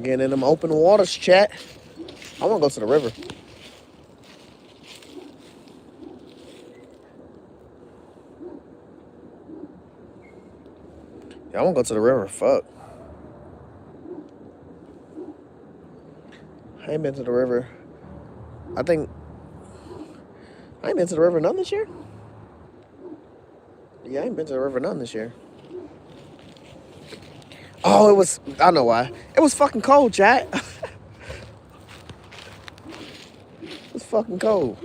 Getting in them open waters, chat. I want to go to the river. Yeah, I want to go to the river. Fuck. I ain't been to the river. I ain't been to the river none this year. Yeah, I ain't been to the river none this year. Oh, it was. I know why. It was fucking cold, chat. It was fucking cold.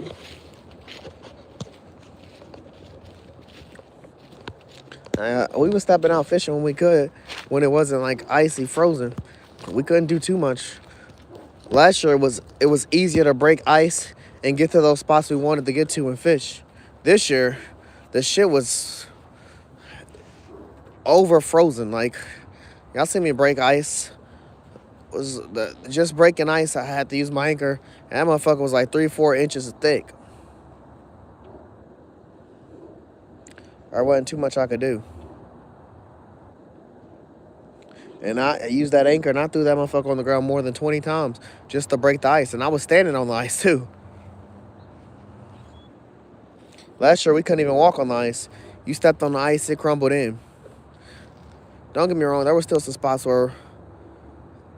We was stepping out fishing when we could, when it wasn't like icy frozen. We couldn't do too much. Last year it was easier to break ice and get to those spots we wanted to get to and fish. This year, the shit was over frozen. Like, y'all see me break ice. Just breaking ice, I had to use my anchor, and that motherfucker was like 3-4 inches thick. There wasn't too much I could do. And I used that anchor and I threw that motherfucker on the ground more than 20 times just to break the ice. And I was standing on the ice too. Last year we couldn't even walk on the ice. You stepped on the ice, it crumbled in. Don't get me wrong, there were still some spots where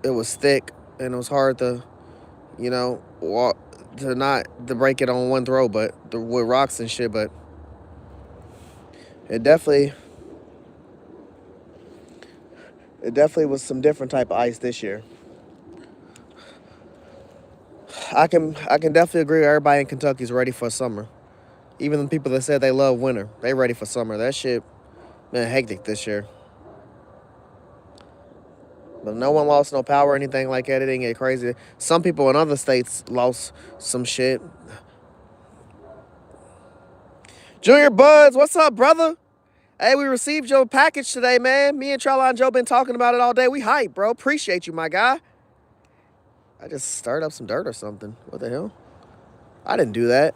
it was thick and it was hard to, walk to break it on one throw, but with rocks and shit. But it definitely was some different type of ice this year. I can definitely agree. Everybody in Kentucky's ready for summer. Even the people that said they love winter, they ready for summer. That shit been hectic this year. But no one lost no power or anything like that. It didn't get crazy. Some people in other states lost some shit. Junior Buds, what's up, brother? Hey, we received your package today, man. Me and Trelon Joe been talking about it all day. We hype, bro. Appreciate you, my guy. I just stirred up some dirt or something. What the hell? I didn't do that.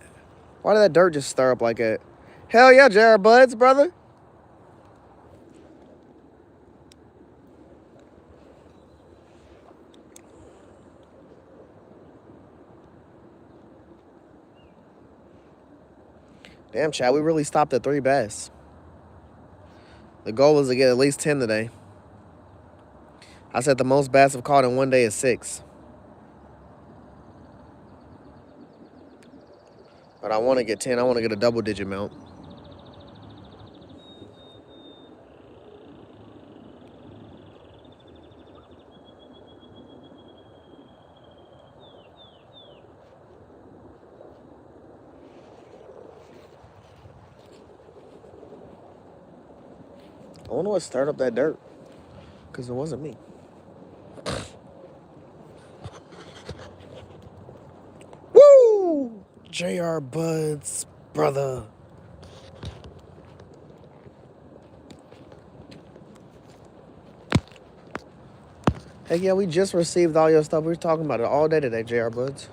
Why did that dirt just stir up like that? Hell yeah, Jared Buds, brother. Damn, Chad, we really stopped at 3 bass. The goal was to get at least 10 today. I said the most bass I've caught in one day is 6. But I want to get 10. I want to get a double-digit amount. I wonder what stirred up that dirt. Because it wasn't me. Woo! JR Buds, brother. Hey, yeah, we just received all your stuff. We were talking about it all day today, JR Buds.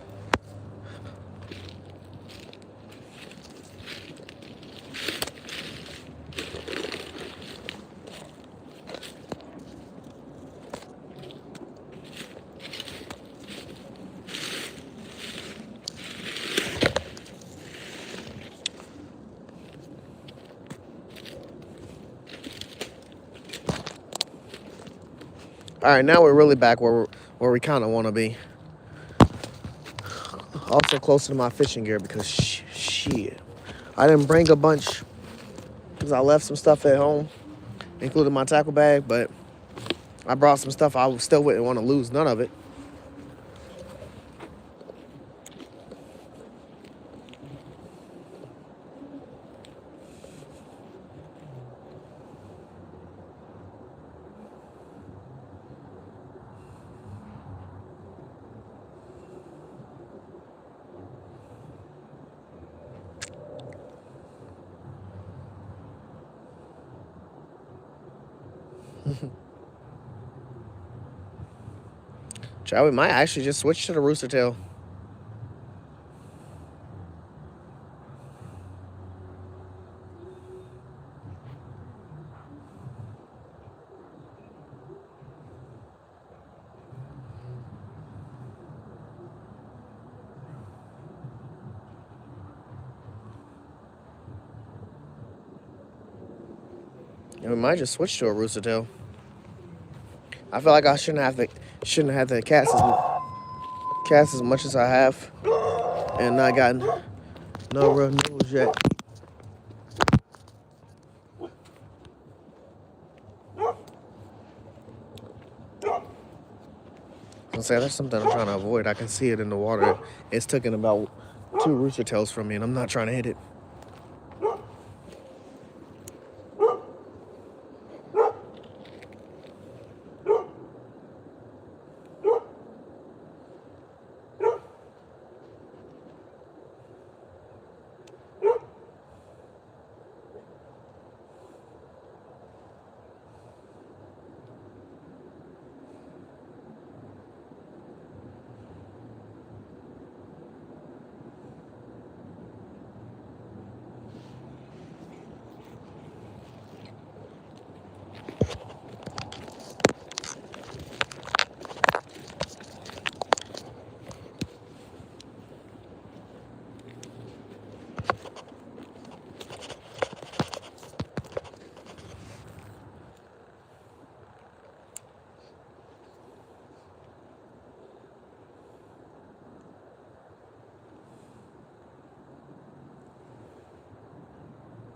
All right, now we're really back where we kind of want to be. Also closer to my fishing gear because shit. I didn't bring a bunch because I left some stuff at home, including my tackle bag, but I brought some stuff I still wouldn't want to lose none of it. Chad, we might actually just switch to the rooster tail. Yeah, we might just switch to a rooster tail. I feel like I shouldn't have to cast as much as I have, and not gotten no real news yet. gonna say there's something I'm trying to avoid. I can see it in the water. It's taking about 2 rooster tails from me, and I'm not trying to hit it.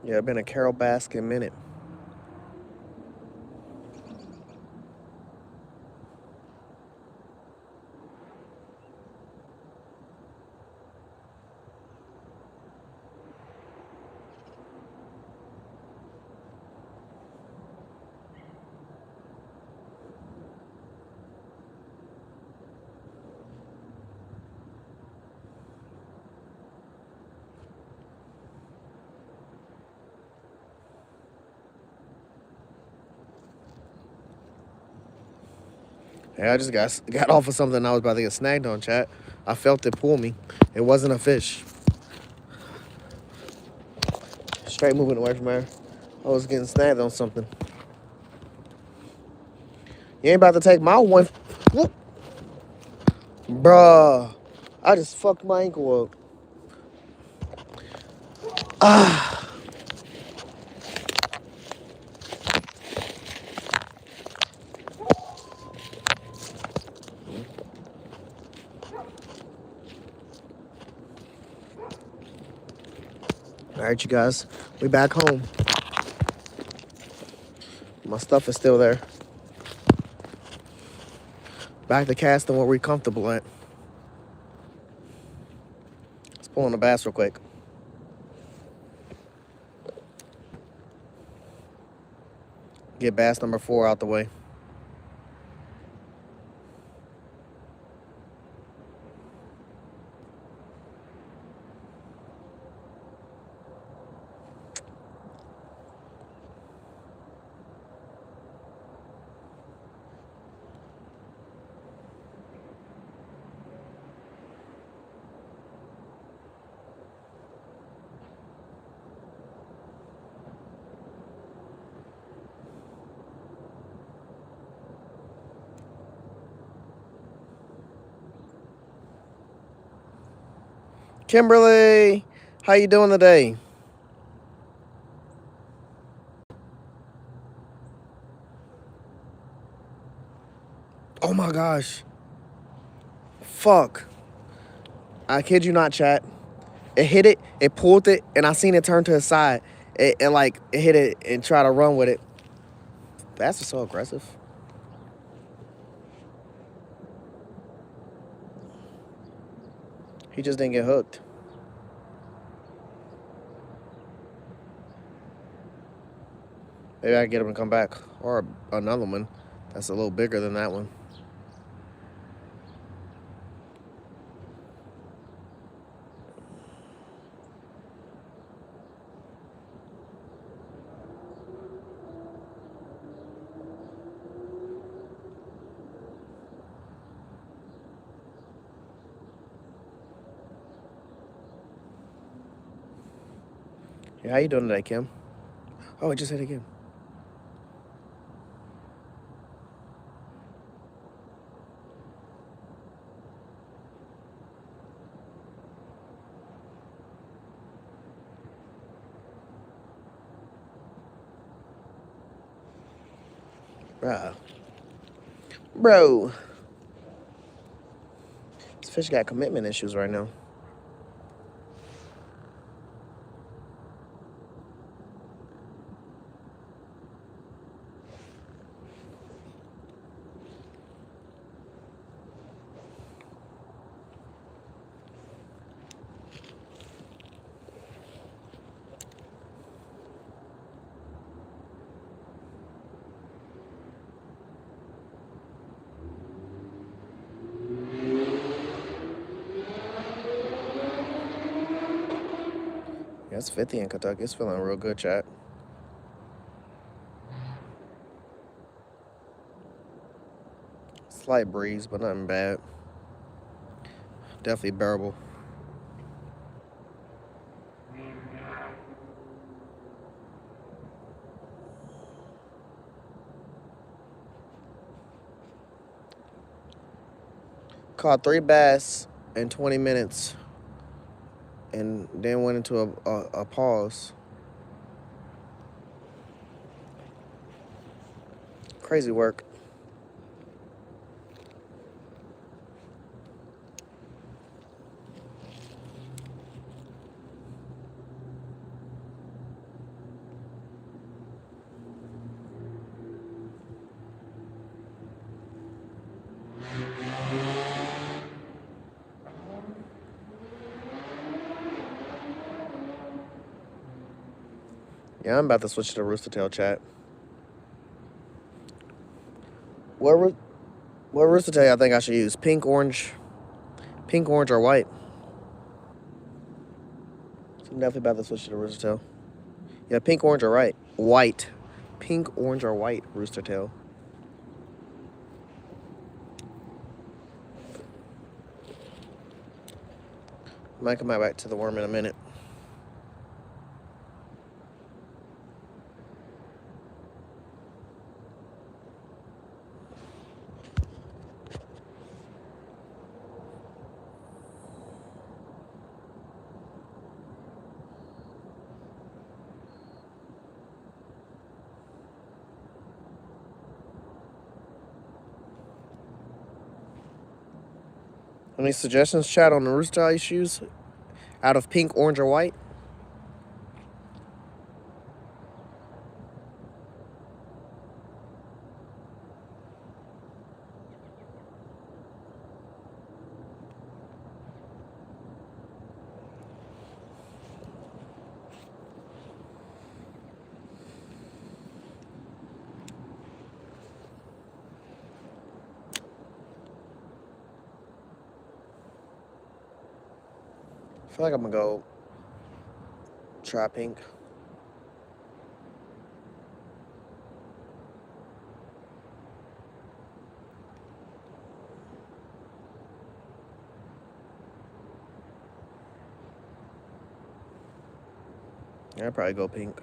Yeah, it's been a Carol Baskin minute. Yeah, I just got off of something I was about to get snagged on, chat. I felt it pull me. It wasn't a fish. Straight moving away from her. I was getting snagged on something. You ain't about to take my one. Whoop. Bruh. I just fucked my ankle up. Ah. All right, you guys. We back home. My stuff is still there. Back to casting where we comfortable at. Let's pull on the bass real quick. Get bass number 4 out the way. Kimberly, how you doing today? Oh my gosh. Fuck. I kid you not, chat. It hit it, it pulled it, and I seen it turn to the side. It hit it and try to run with it. Bass is so aggressive. He just didn't get hooked. Maybe I can get him to come back. Or another one that's a little bigger than that one. Yeah, how you doing today, Kim? Oh, it just hit again. Bro. This fish got commitment issues right now. It's 50 in Kentucky. It's feeling real good, chat. Slight breeze, but nothing bad. Definitely bearable. Caught 3 bass in 20 minutes and then went into a pause. Crazy work. Yeah, I'm about to switch to the Rooster Tail, chat. What Rooster Tail I think I should use? Pink, orange, or white? So I'm definitely about to switch to the Rooster Tail. Yeah, pink, orange, or white. Pink, orange, or white Rooster Tail. Might come back to the worm in a minute. Any suggestions, chat, on the Rooster Tail shoes? Out of pink, orange, or white? I feel like I'm gonna go try pink. Yeah, I'd probably go pink.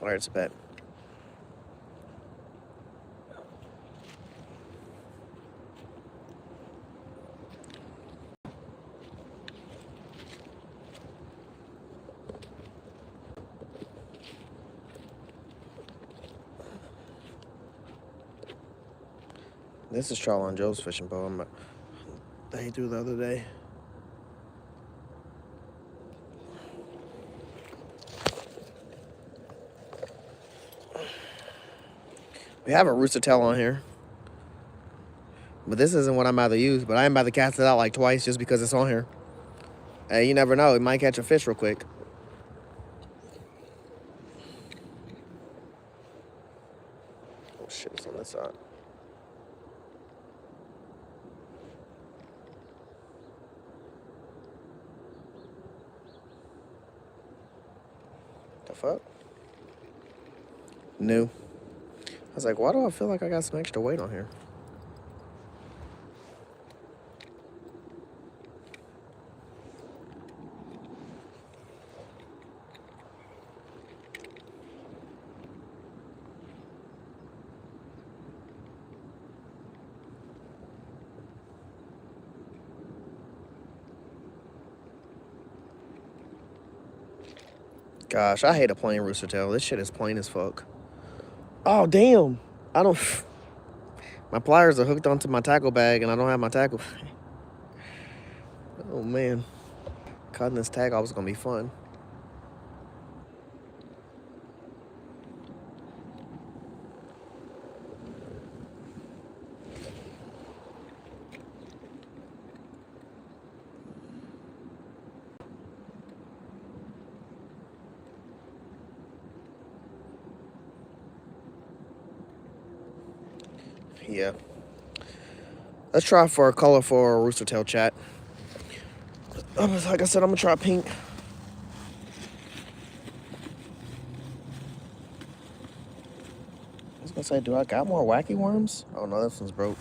All right, it's a bet. This is Charlie and Joe's fishing boat that he threw the other day. We have a Rooster Tail on here. But this isn't what I'm about to use. But I am about to cast it out like twice just because it's on here. Hey, you never know. It might catch a fish real quick. Oh, shit. It's on this side. The fuck? New. I was like, why do I feel like I got some extra weight on here? Gosh, I hate a plain Rooster Tail. This shit is plain as fuck. Oh, damn. I don't... My pliers are hooked onto my tackle bag, and I don't have my tackle. Oh, man. Cutting this tag off was going to be fun. Yeah. Let's try for a color for a rooster tail, chat. Like I said, I'm gonna try pink. I was gonna say, do I got more wacky worms? Oh no, this one's broke.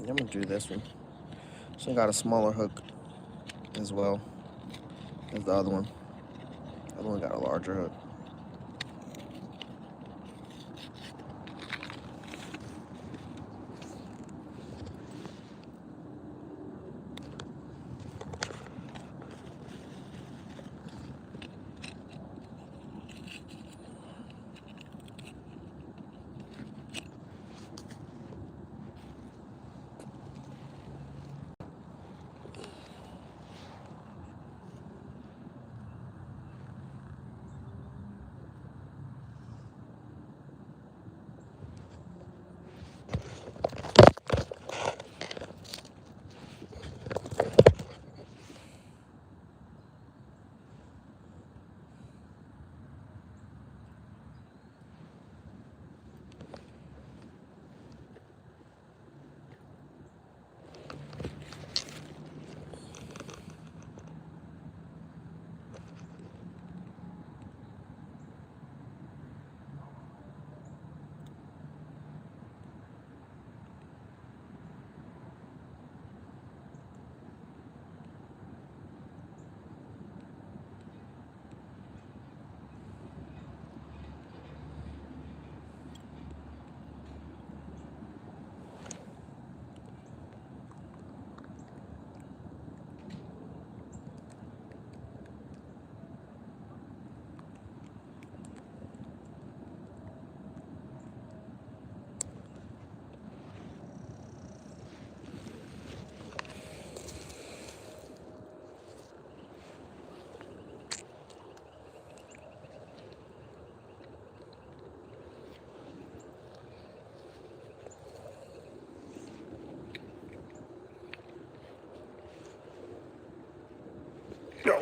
I'm gonna do this one. This one got a smaller hook as well as the other one. The other one got a larger hook. No.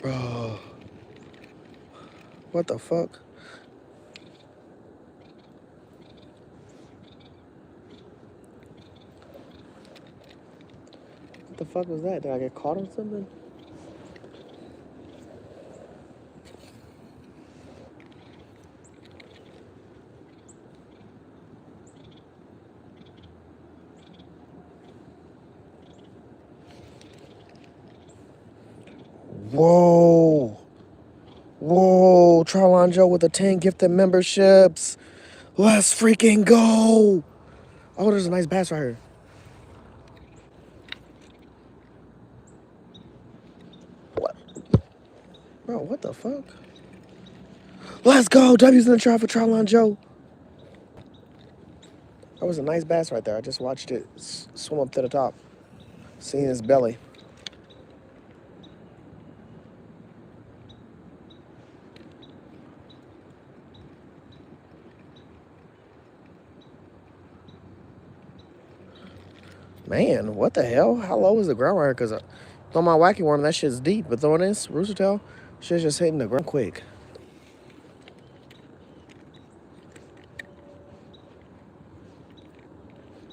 Bro. What the fuck? What the fuck was that? Did I get caught on something? Whoa. Whoa. Trylon Joe with the 10 gifted memberships. Let's freaking go. Oh, there's a nice bass right here. What? Bro, what the fuck? Let's go. W's in the trap for Trylon Joe. That was a nice bass right there. I just watched it swim up to the top. Seeing his belly. Man, what the hell? How low is the ground right here? Because on my wacky worm, that shit's deep. But throwing this rooster tail, shit's just hitting the ground quick.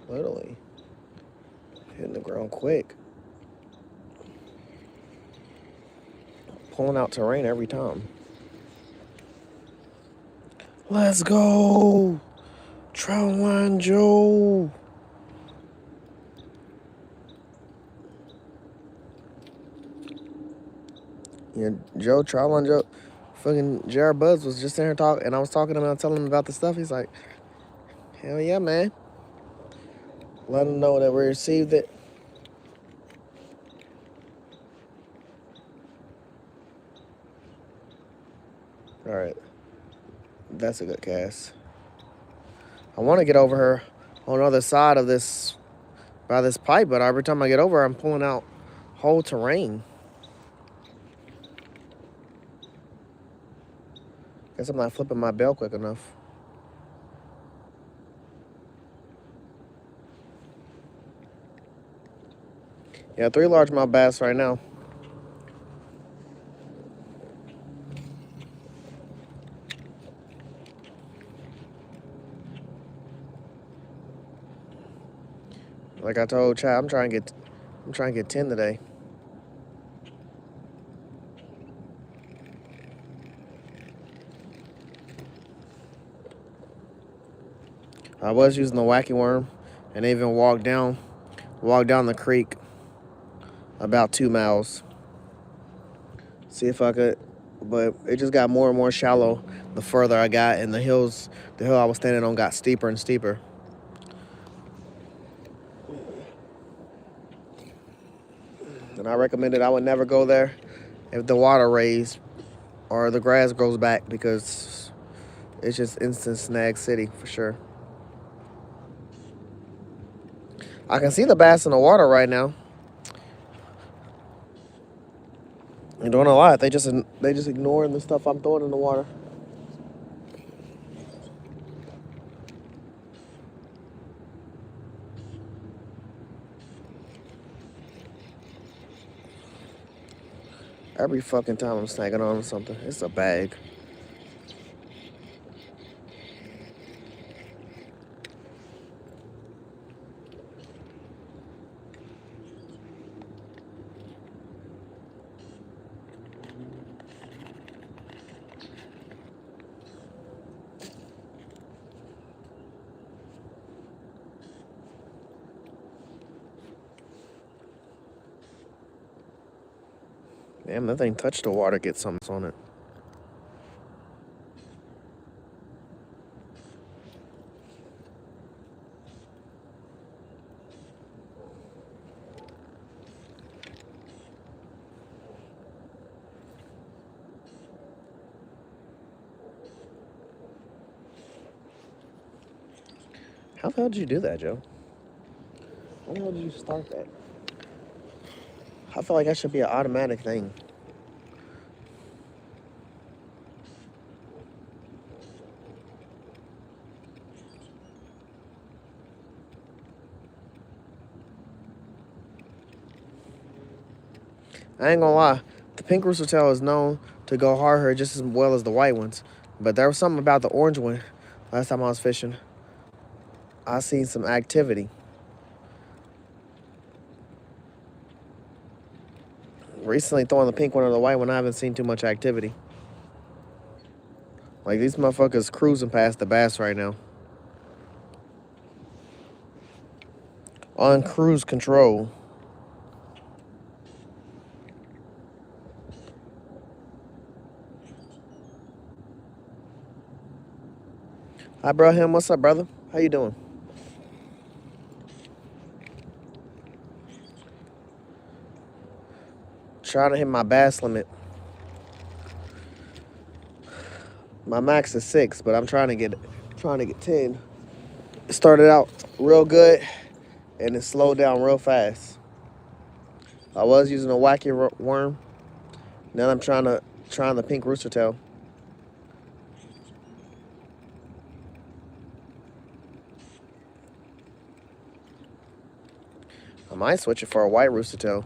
Literally. Hitting the ground quick. Pulling out terrain every time. Let's go. Trylon Joe. Yeah, Joe, Trylon Joe. Fucking Jared Buzz was just in here talking, and I was talking to him and telling him about the stuff. He's like, hell yeah, man. Let him know that we received it. All right. That's a good cast. I want to get over her on the other side of this by this pipe, but every time I get over, I'm pulling out whole terrain. Guess I'm not flipping my bell quick enough. Yeah, 3 largemouth bass right now. Like I told Chad, I'm trying to get 10 today. I was using the wacky worm, and even walked down the creek about 2 miles. See if I could, but it just got more and more shallow the further I got, and the hill I was standing on got steeper and steeper. And I recommended I would never go there if the water raised or the grass grows back, because it's just instant snag city for sure. I can see the bass in the water right now. They're doing a lot. They just ignoring the stuff I'm throwing in the water. Every fucking time I'm snagging on something, it's a bag. Damn, that thing touched the water, get something on it. How the hell did you do that, Joe? How the hell did you start that? I feel like that should be an automatic thing. I ain't gonna lie, the pink rooster tail is known to go hard here just as well as the white ones. But there was something about the orange one last time I was fishing. I seen some activity. Recently throwing the pink one or the white one, I haven't seen too much activity. Like, these motherfuckers cruising past the bass right now. On cruise control. Hi, bro. Him. What's up, brother? How you doing? Trying to hit my bass limit. My max is 6, but I'm trying to get 10. It started out real good, and it slowed down real fast. I was using a wacky worm. Now I'm trying the pink rooster tail. I might switch it for a white rooster tail,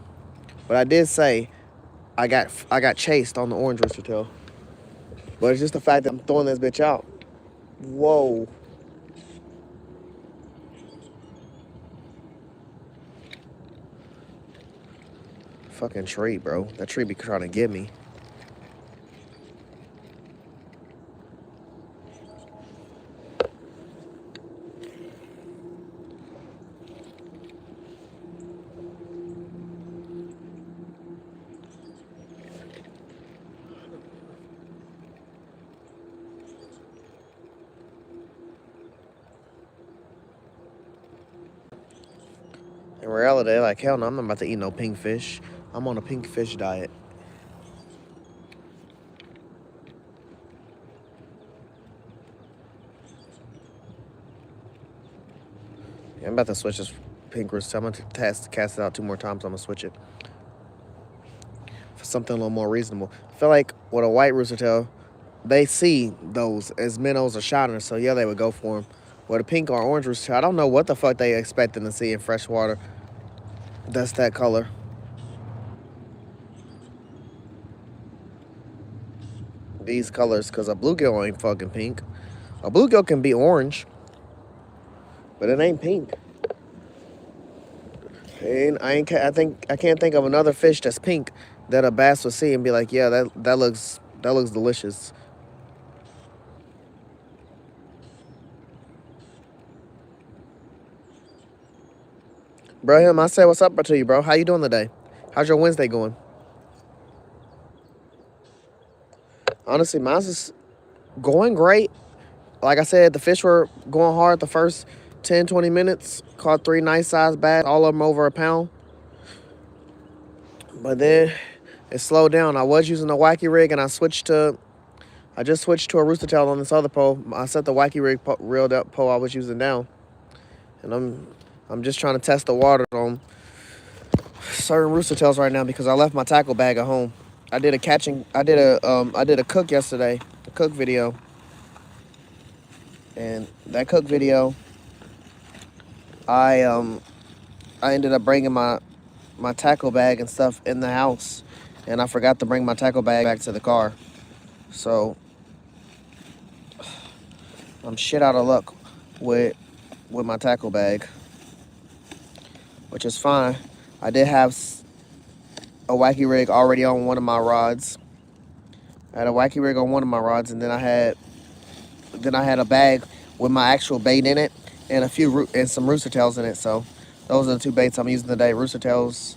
but I did say I got chased on the orange rooster tail. But it's just the fact that I'm throwing this bitch out. Whoa. Fucking tree, bro. That tree be trying to get me. In reality, like, hell no, I'm not about to eat no pink fish. I'm on a pink fish diet. Yeah, I'm about to switch this pink rooster tail. I'm gonna cast it out 2 more times. I'm gonna switch it for something a little more reasonable. I feel like with a white rooster tail, they see those as minnows or shiners, so yeah, they would go for them. With a pink or orange rooster tail, I don't know what the fuck they expecting to see in freshwater that's that color. These colors, because a bluegill ain't fucking pink. A bluegill can be orange, but it ain't pink. And I can't think of another fish that's pink that a bass would see and be like, yeah, that looks delicious. Bro, I say what's up to you, bro. How you doing today? How's your Wednesday going? Honestly, mine's is going great. Like I said, the fish were going hard the first 10, 20 minutes. Caught 3 nice sized bass, all of them over a pound. But then it slowed down. I was using the wacky rig and I just switched to a rooster tail on this other pole. I set the wacky rig reeled up pole I was using down. And I'm just trying to test the water on certain rooster tails right now because I left my tackle bag at home. I did a cook yesterday, a cook video. And that cook video, I ended up bringing my tackle bag and stuff in the house, and I forgot to bring my tackle bag back to the car. So I'm shit out of luck with my tackle bag, which is fine. I did have a wacky rig already on one of my rods. I had a wacky rig on one of my rods, and then I had a bag with my actual bait in it and some rooster tails in it. So those are the 2 baits I'm using today. Rooster tails.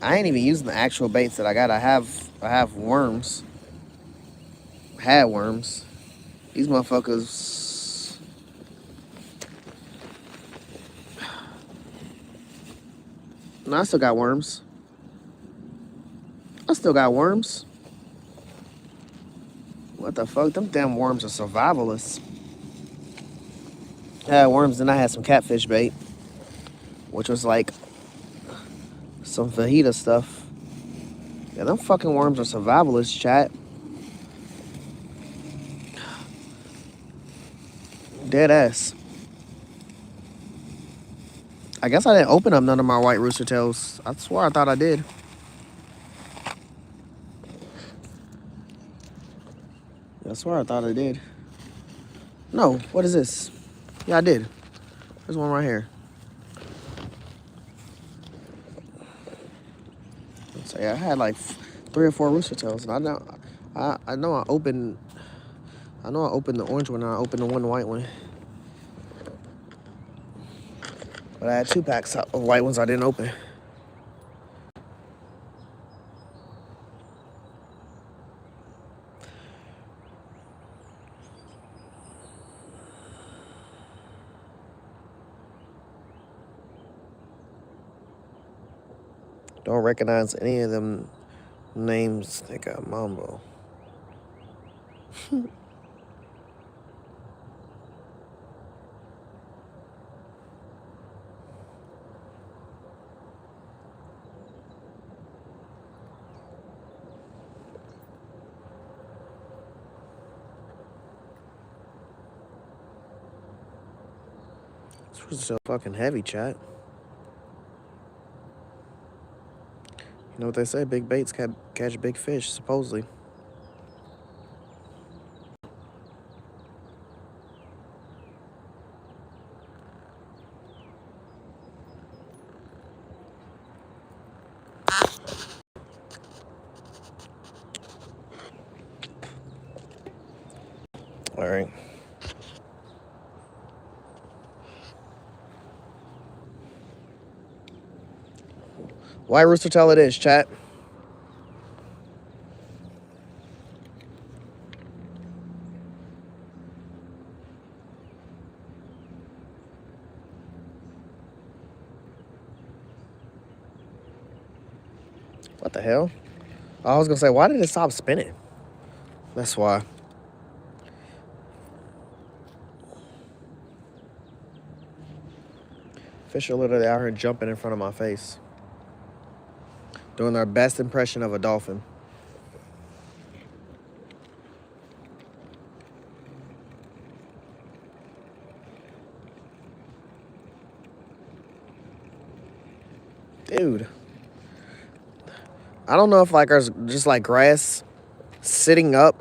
I ain't even using the actual baits that I got. I have worms. Had worms. These motherfuckers. No, I still got worms. What the fuck? Them damn worms are survivalists. I had worms, then I had some catfish bait, which was like some fajita stuff. Yeah, them fucking worms are survivalists, chat. Dead ass. I guess I didn't open up none of my white rooster tails. I swear I thought I did. I swear I thought I did. No, what is this? Yeah, I did. There's one right here. So yeah, I had like 3 or 4 rooster tails, and I know I opened the orange one and I opened the one white one. But I had 2 packs of white ones I didn't open. Don't recognize any of them names. They got Mambo. This was so fucking heavy, chat. You know what they say? Big baits catch big fish, supposedly. All right. White rooster tail it is, chat. What the hell? I was gonna say, why did it stop spinning? That's why. Fish are literally out here jumping in front of my face, doing their best impression of a dolphin. Dude, I don't know if like there's just like grass sitting up,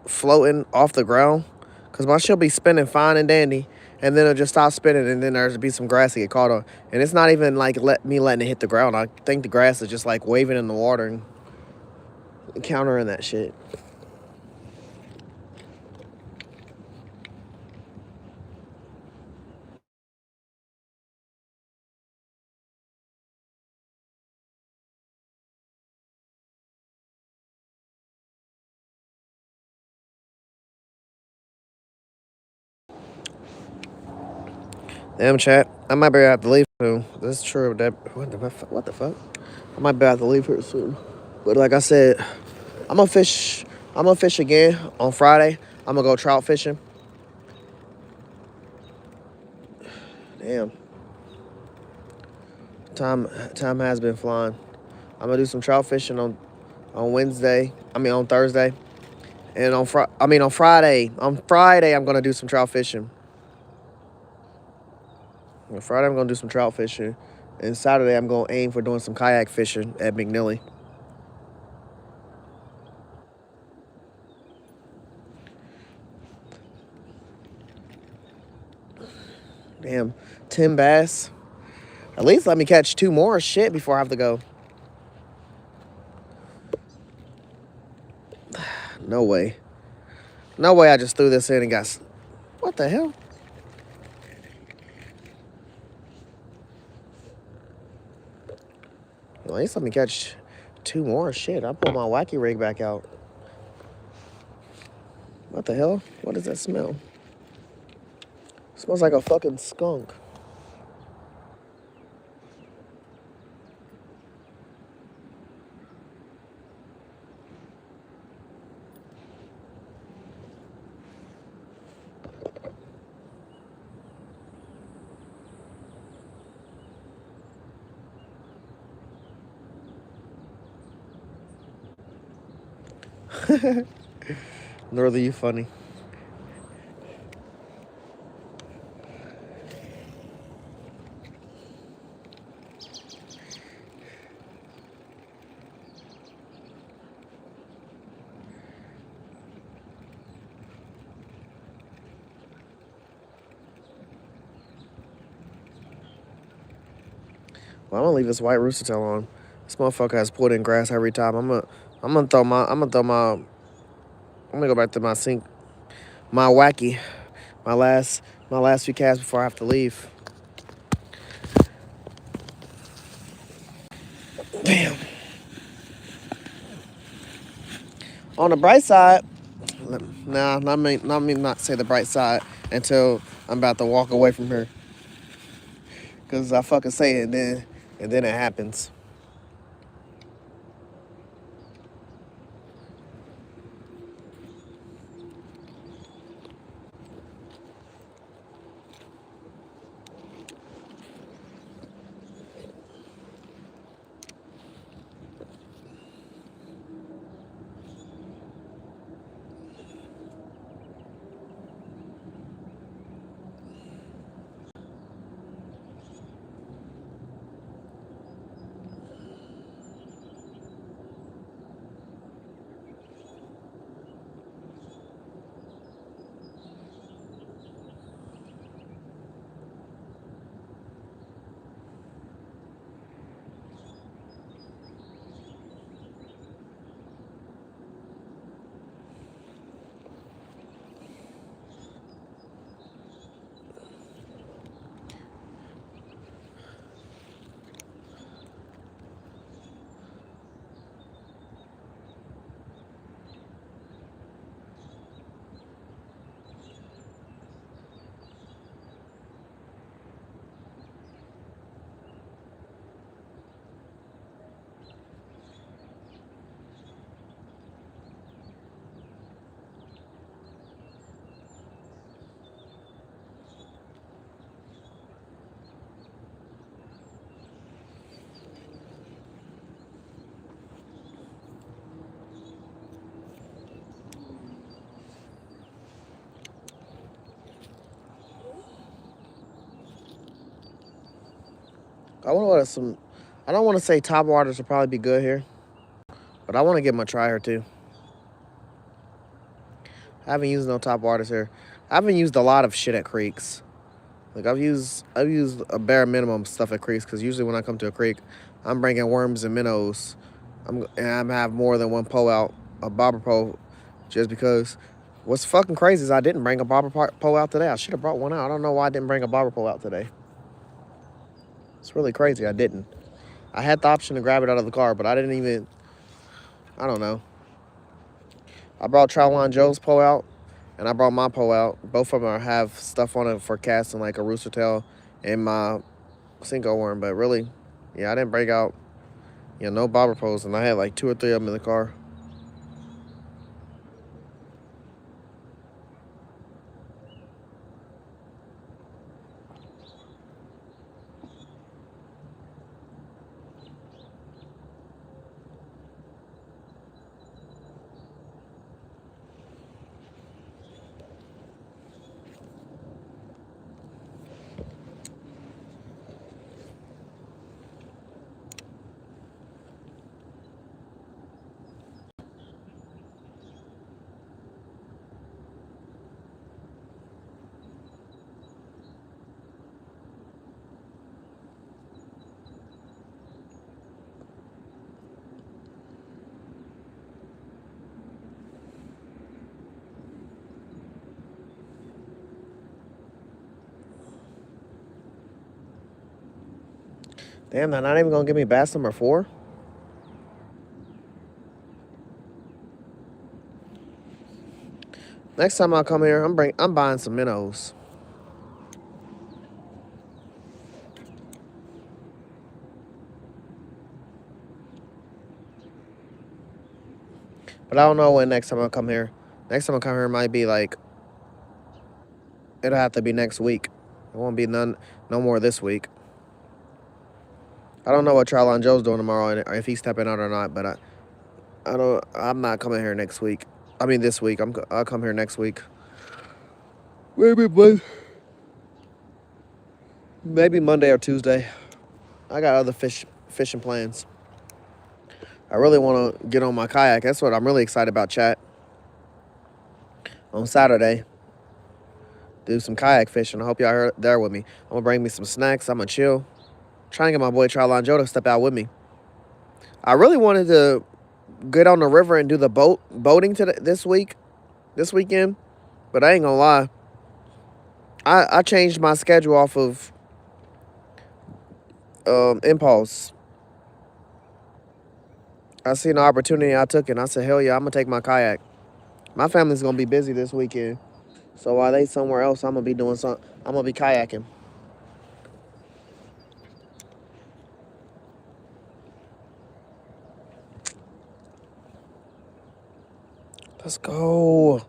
floating off the ground, because my shit'll be spinning fine and dandy, and then it'll just stop spinning, and then there's be some grass to get caught on. And it's not even like letting it hit the ground. I think the grass is just like waving in the water and countering that shit. Damn, chat. I might be able to leave soon. This is true. What the fuck? I might be able to leave here soon. But like I said, I'm gonna fish. I'm gonna fish again on Friday. I'm gonna go trout fishing. Damn. Time has been flying. I'm gonna do some trout fishing on Wednesday. On Thursday, and on Friday. On Friday, I'm gonna do some trout fishing. On Friday, I'm gonna do some trout fishing, and Saturday, I'm gonna aim for doing some kayak fishing at McNilly. Damn, 10 bass. At least let me catch 2 more shit before I have to go. No way. No way I just threw this in and got... What the hell? At least let me catch 2 more shit. I pulled my wacky rig back out. What the hell? What does that smell? It smells like a fucking skunk. Norther, you funny. Well, I'm gonna leave this white rooster tail on. This motherfucker has pulled in grass every time. I'm gonna go back to my sink, my wacky, my last few casts before I have to leave. Damn. On the bright side, nah, not me not say the bright side until I'm about to walk away from her. Cause I fucking say it and then it happens. I want to order some. I don't want to say top waters will probably be good here, but I want to give them a try here too. I haven't used no top waters here. I haven't used a lot of shit at creeks. Like I've used a bare minimum stuff at creeks because usually when I come to a creek, I'm bringing worms and minnows. I'm have more than one pole out, a bobber pole, just because. What's fucking crazy is I didn't bring a bobber pole out today. I should have brought one out. I don't know why I didn't bring a bobber pole out today. It's really crazy. I didn't. I had the option to grab it out of the car, but I didn't even. I don't know. I brought Troutline Joe's pole out, and I brought my pole out. Both of them have stuff on it for casting, like a rooster tail and my Cinco worm. But really, yeah, I didn't break out, no bobber poles, and I had like 2 or 3 of them in the car. Damn, they're not even gonna give me bass number 4. Next time I come here, I'm buying some minnows. But I don't know when next time I come here. Next time I come here might be like, it'll have to be next week. It won't be no more this week. I don't know what Troutline Joe's doing tomorrow, or if he's stepping out or not. But I'm not coming here next week. I mean this week. I'll come here next week. Maybe Monday or Tuesday. I got other fishing plans. I really want to get on my kayak. That's what I'm really excited about, chat. On Saturday, do some kayak fishing. I hope y'all are there with me. I'm gonna bring me some snacks. I'm gonna chill. Trying to get my boy Troutline Joe to step out with me. I really wanted to get on the river and do the boating this weekend, but I ain't gonna lie. I changed my schedule off of impulse. I seen the opportunity, I took it, and I said, hell yeah, I'm gonna take my kayak. My family's gonna be busy this weekend, so while they somewhere else, I'm gonna be doing something. I'm gonna be kayaking. Let's go.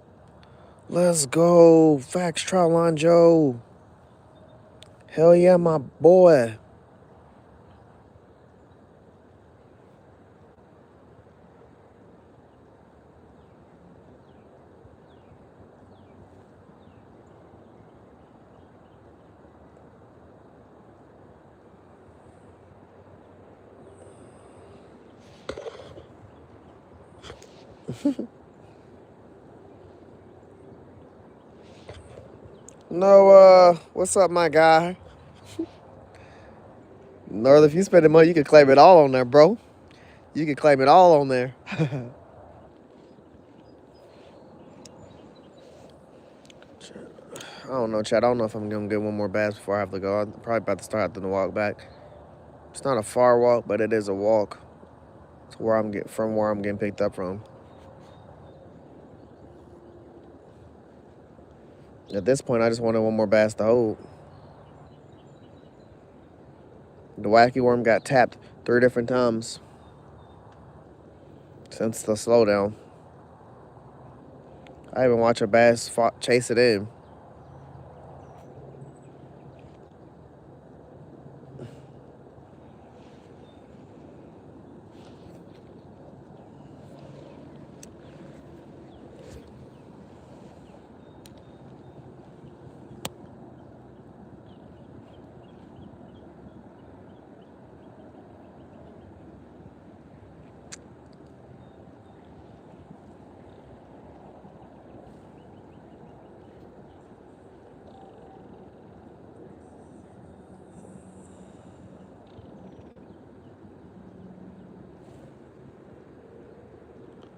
Let's go. Facts, Troutline Joe. Hell yeah, my boy. No, what's up, my guy? North, if you spending money, you can claim it all on there, bro. You can claim it all on there. I don't know, Chad. I don't know if I'm gonna get one more bass before I have to go. I'm probably about to start having to walk back. It's not a far walk, but it is a walk to where I'm getting picked up from. At this point, I just wanted one more bass to hold. The wacky worm got tapped 3 different times since the slowdown. I even watched a bass chase it in.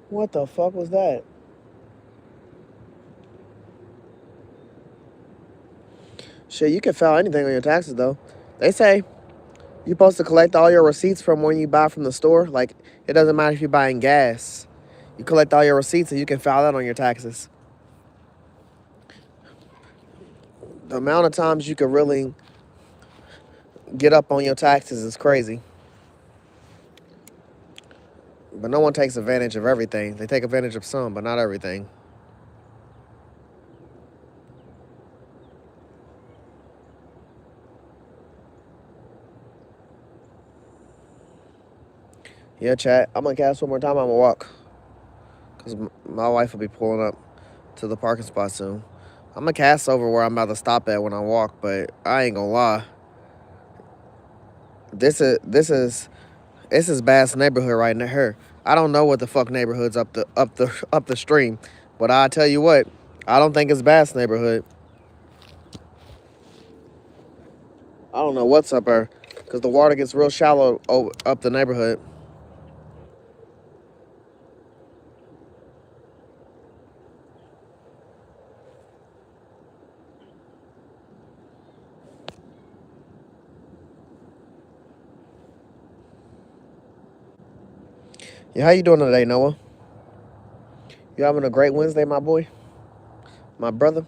What the fuck was that? Shit, you can file anything on your taxes though. They say you're supposed to collect all your receipts from when you buy from the store. Like, it doesn't matter if you're buying gas. You collect all your receipts and you can file that on your taxes. The amount of times you can really get up on your taxes is crazy. But no one takes advantage of everything. They take advantage of some, but not everything. Yeah, chat. I'm gonna cast one more time. I'm gonna walk. Because my wife will be pulling up to the parking spot soon. I'm gonna cast over where I'm about to stop at when I walk, but I ain't gonna lie. This is Bass neighborhood right here. I don't know what the fuck neighborhood's up the stream, but I tell you what, I don't think it's Bass neighborhood. I don't know what's up there, cause the water gets real shallow up the neighborhood. Yeah, how you doing today, Noah? You having a great Wednesday, my boy, my brother?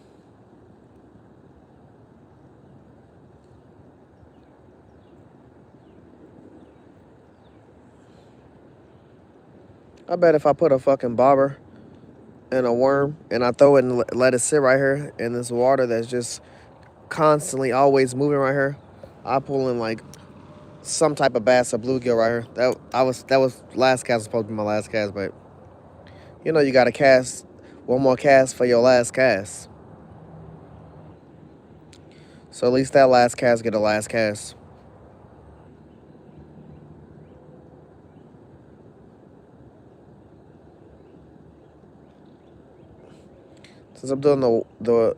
I bet if I put a fucking bobber and a worm and I throw it and let it sit right here in this water that's just constantly always moving right here, I pull in like some type of bass or bluegill right here. That was last cast was supposed to be my last cast, but you know you gotta cast one more cast for your last cast. So at least that last cast get a last cast. Since I'm doing the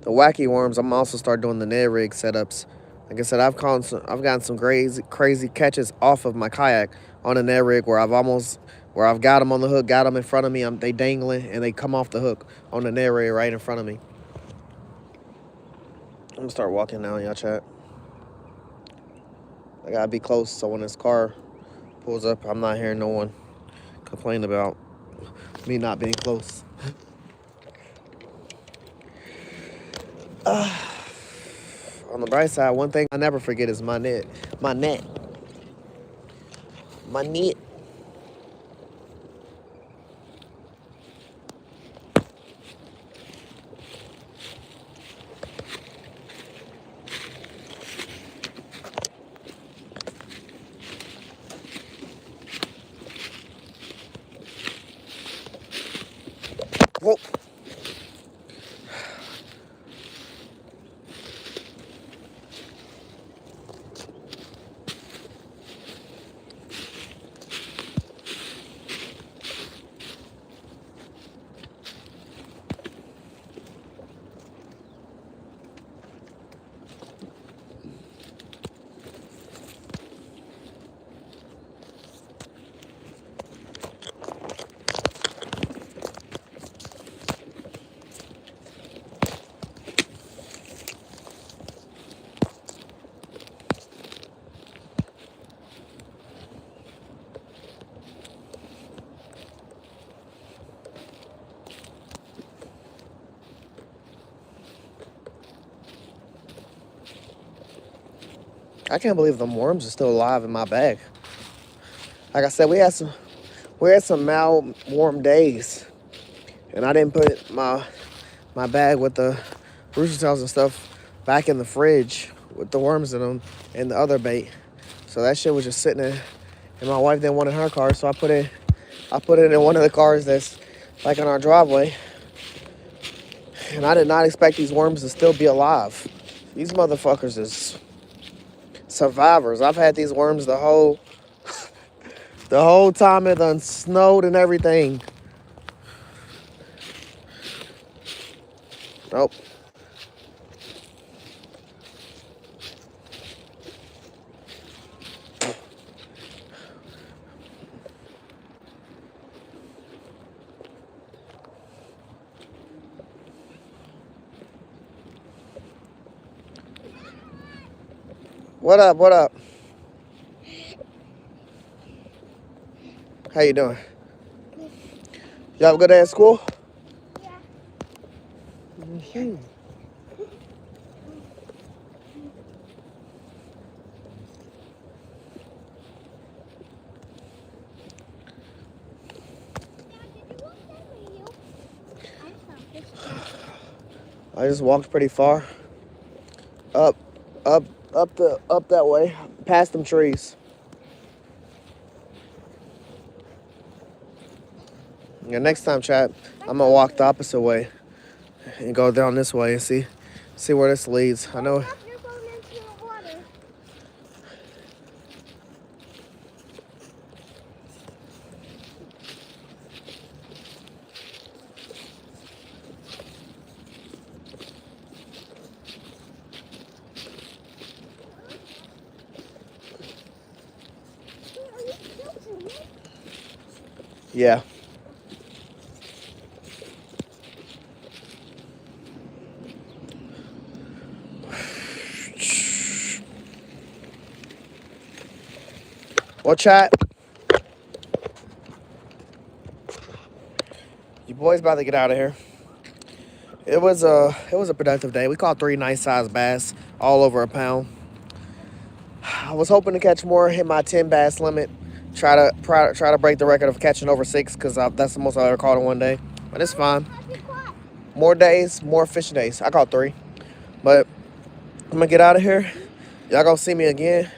wacky worms, I'm also start doing the Ned rig setups. Like I said, I've gotten some crazy catches off of my kayak on a Ned rig where I've got them on the hook, got them in front of me. They dangling and they come off the hook on the Ned rig right in front of me. I'm gonna start walking now, y'all chat. I gotta be close so when this car pulls up, I'm not hearing no one complain about me not being close. On the bright side, one thing I never forget is my net. My net. My net. Whoa. I can't believe them worms are still alive in my bag. Like I said, we had some warm days, and I didn't put my bag with the rooster tails and stuff back in the fridge with the worms in them and the other bait. So that shit was just sitting there, and my wife didn't want it in her car, so I put it in one of the cars that's like on our driveway. And I did not expect these worms to still be alive. These motherfuckers is survivors. I've had these worms the whole time it done snowed and everything. Nope. What up? What up? How you doing? You have a good day at school?
Yeah.
Mm-hmm. I just walked pretty far. Up, up, up that way, past them trees. Yeah, next time, chat, I'm gonna walk the opposite way and go down this way and see where this leads. I know.
Drop your phone into the water. Are you still filming?
Yeah. Well, chat, you boys about to get out of here. It was a productive day. We caught 3 nice sized bass, all over a pound. I was hoping to catch more, hit my 10 bass limit, try to break the record of catching over 6, because that's the most I ever caught in one day. But it's fine. More days, more fishing days. I caught 3, but I'm gonna get out of here. Y'all gonna see me again.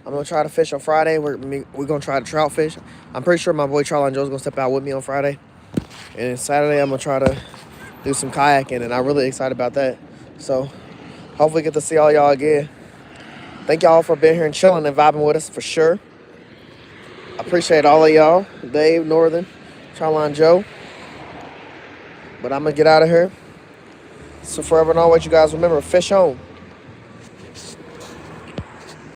I'm gonna try to fish on Friday. We're gonna try to trout fish. I'm pretty sure my boy Charlie Joe's gonna step out with me on Friday. And then Saturday I'm gonna try to do some kayaking, and I'm really excited about that. So hopefully get to see all y'all again. Thank y'all for being here and chilling and vibing with us for sure. I appreciate all of y'all. Dave, Northern, Charlie Joe. But I'm gonna get out of here. So forever and always, you guys remember, fish on.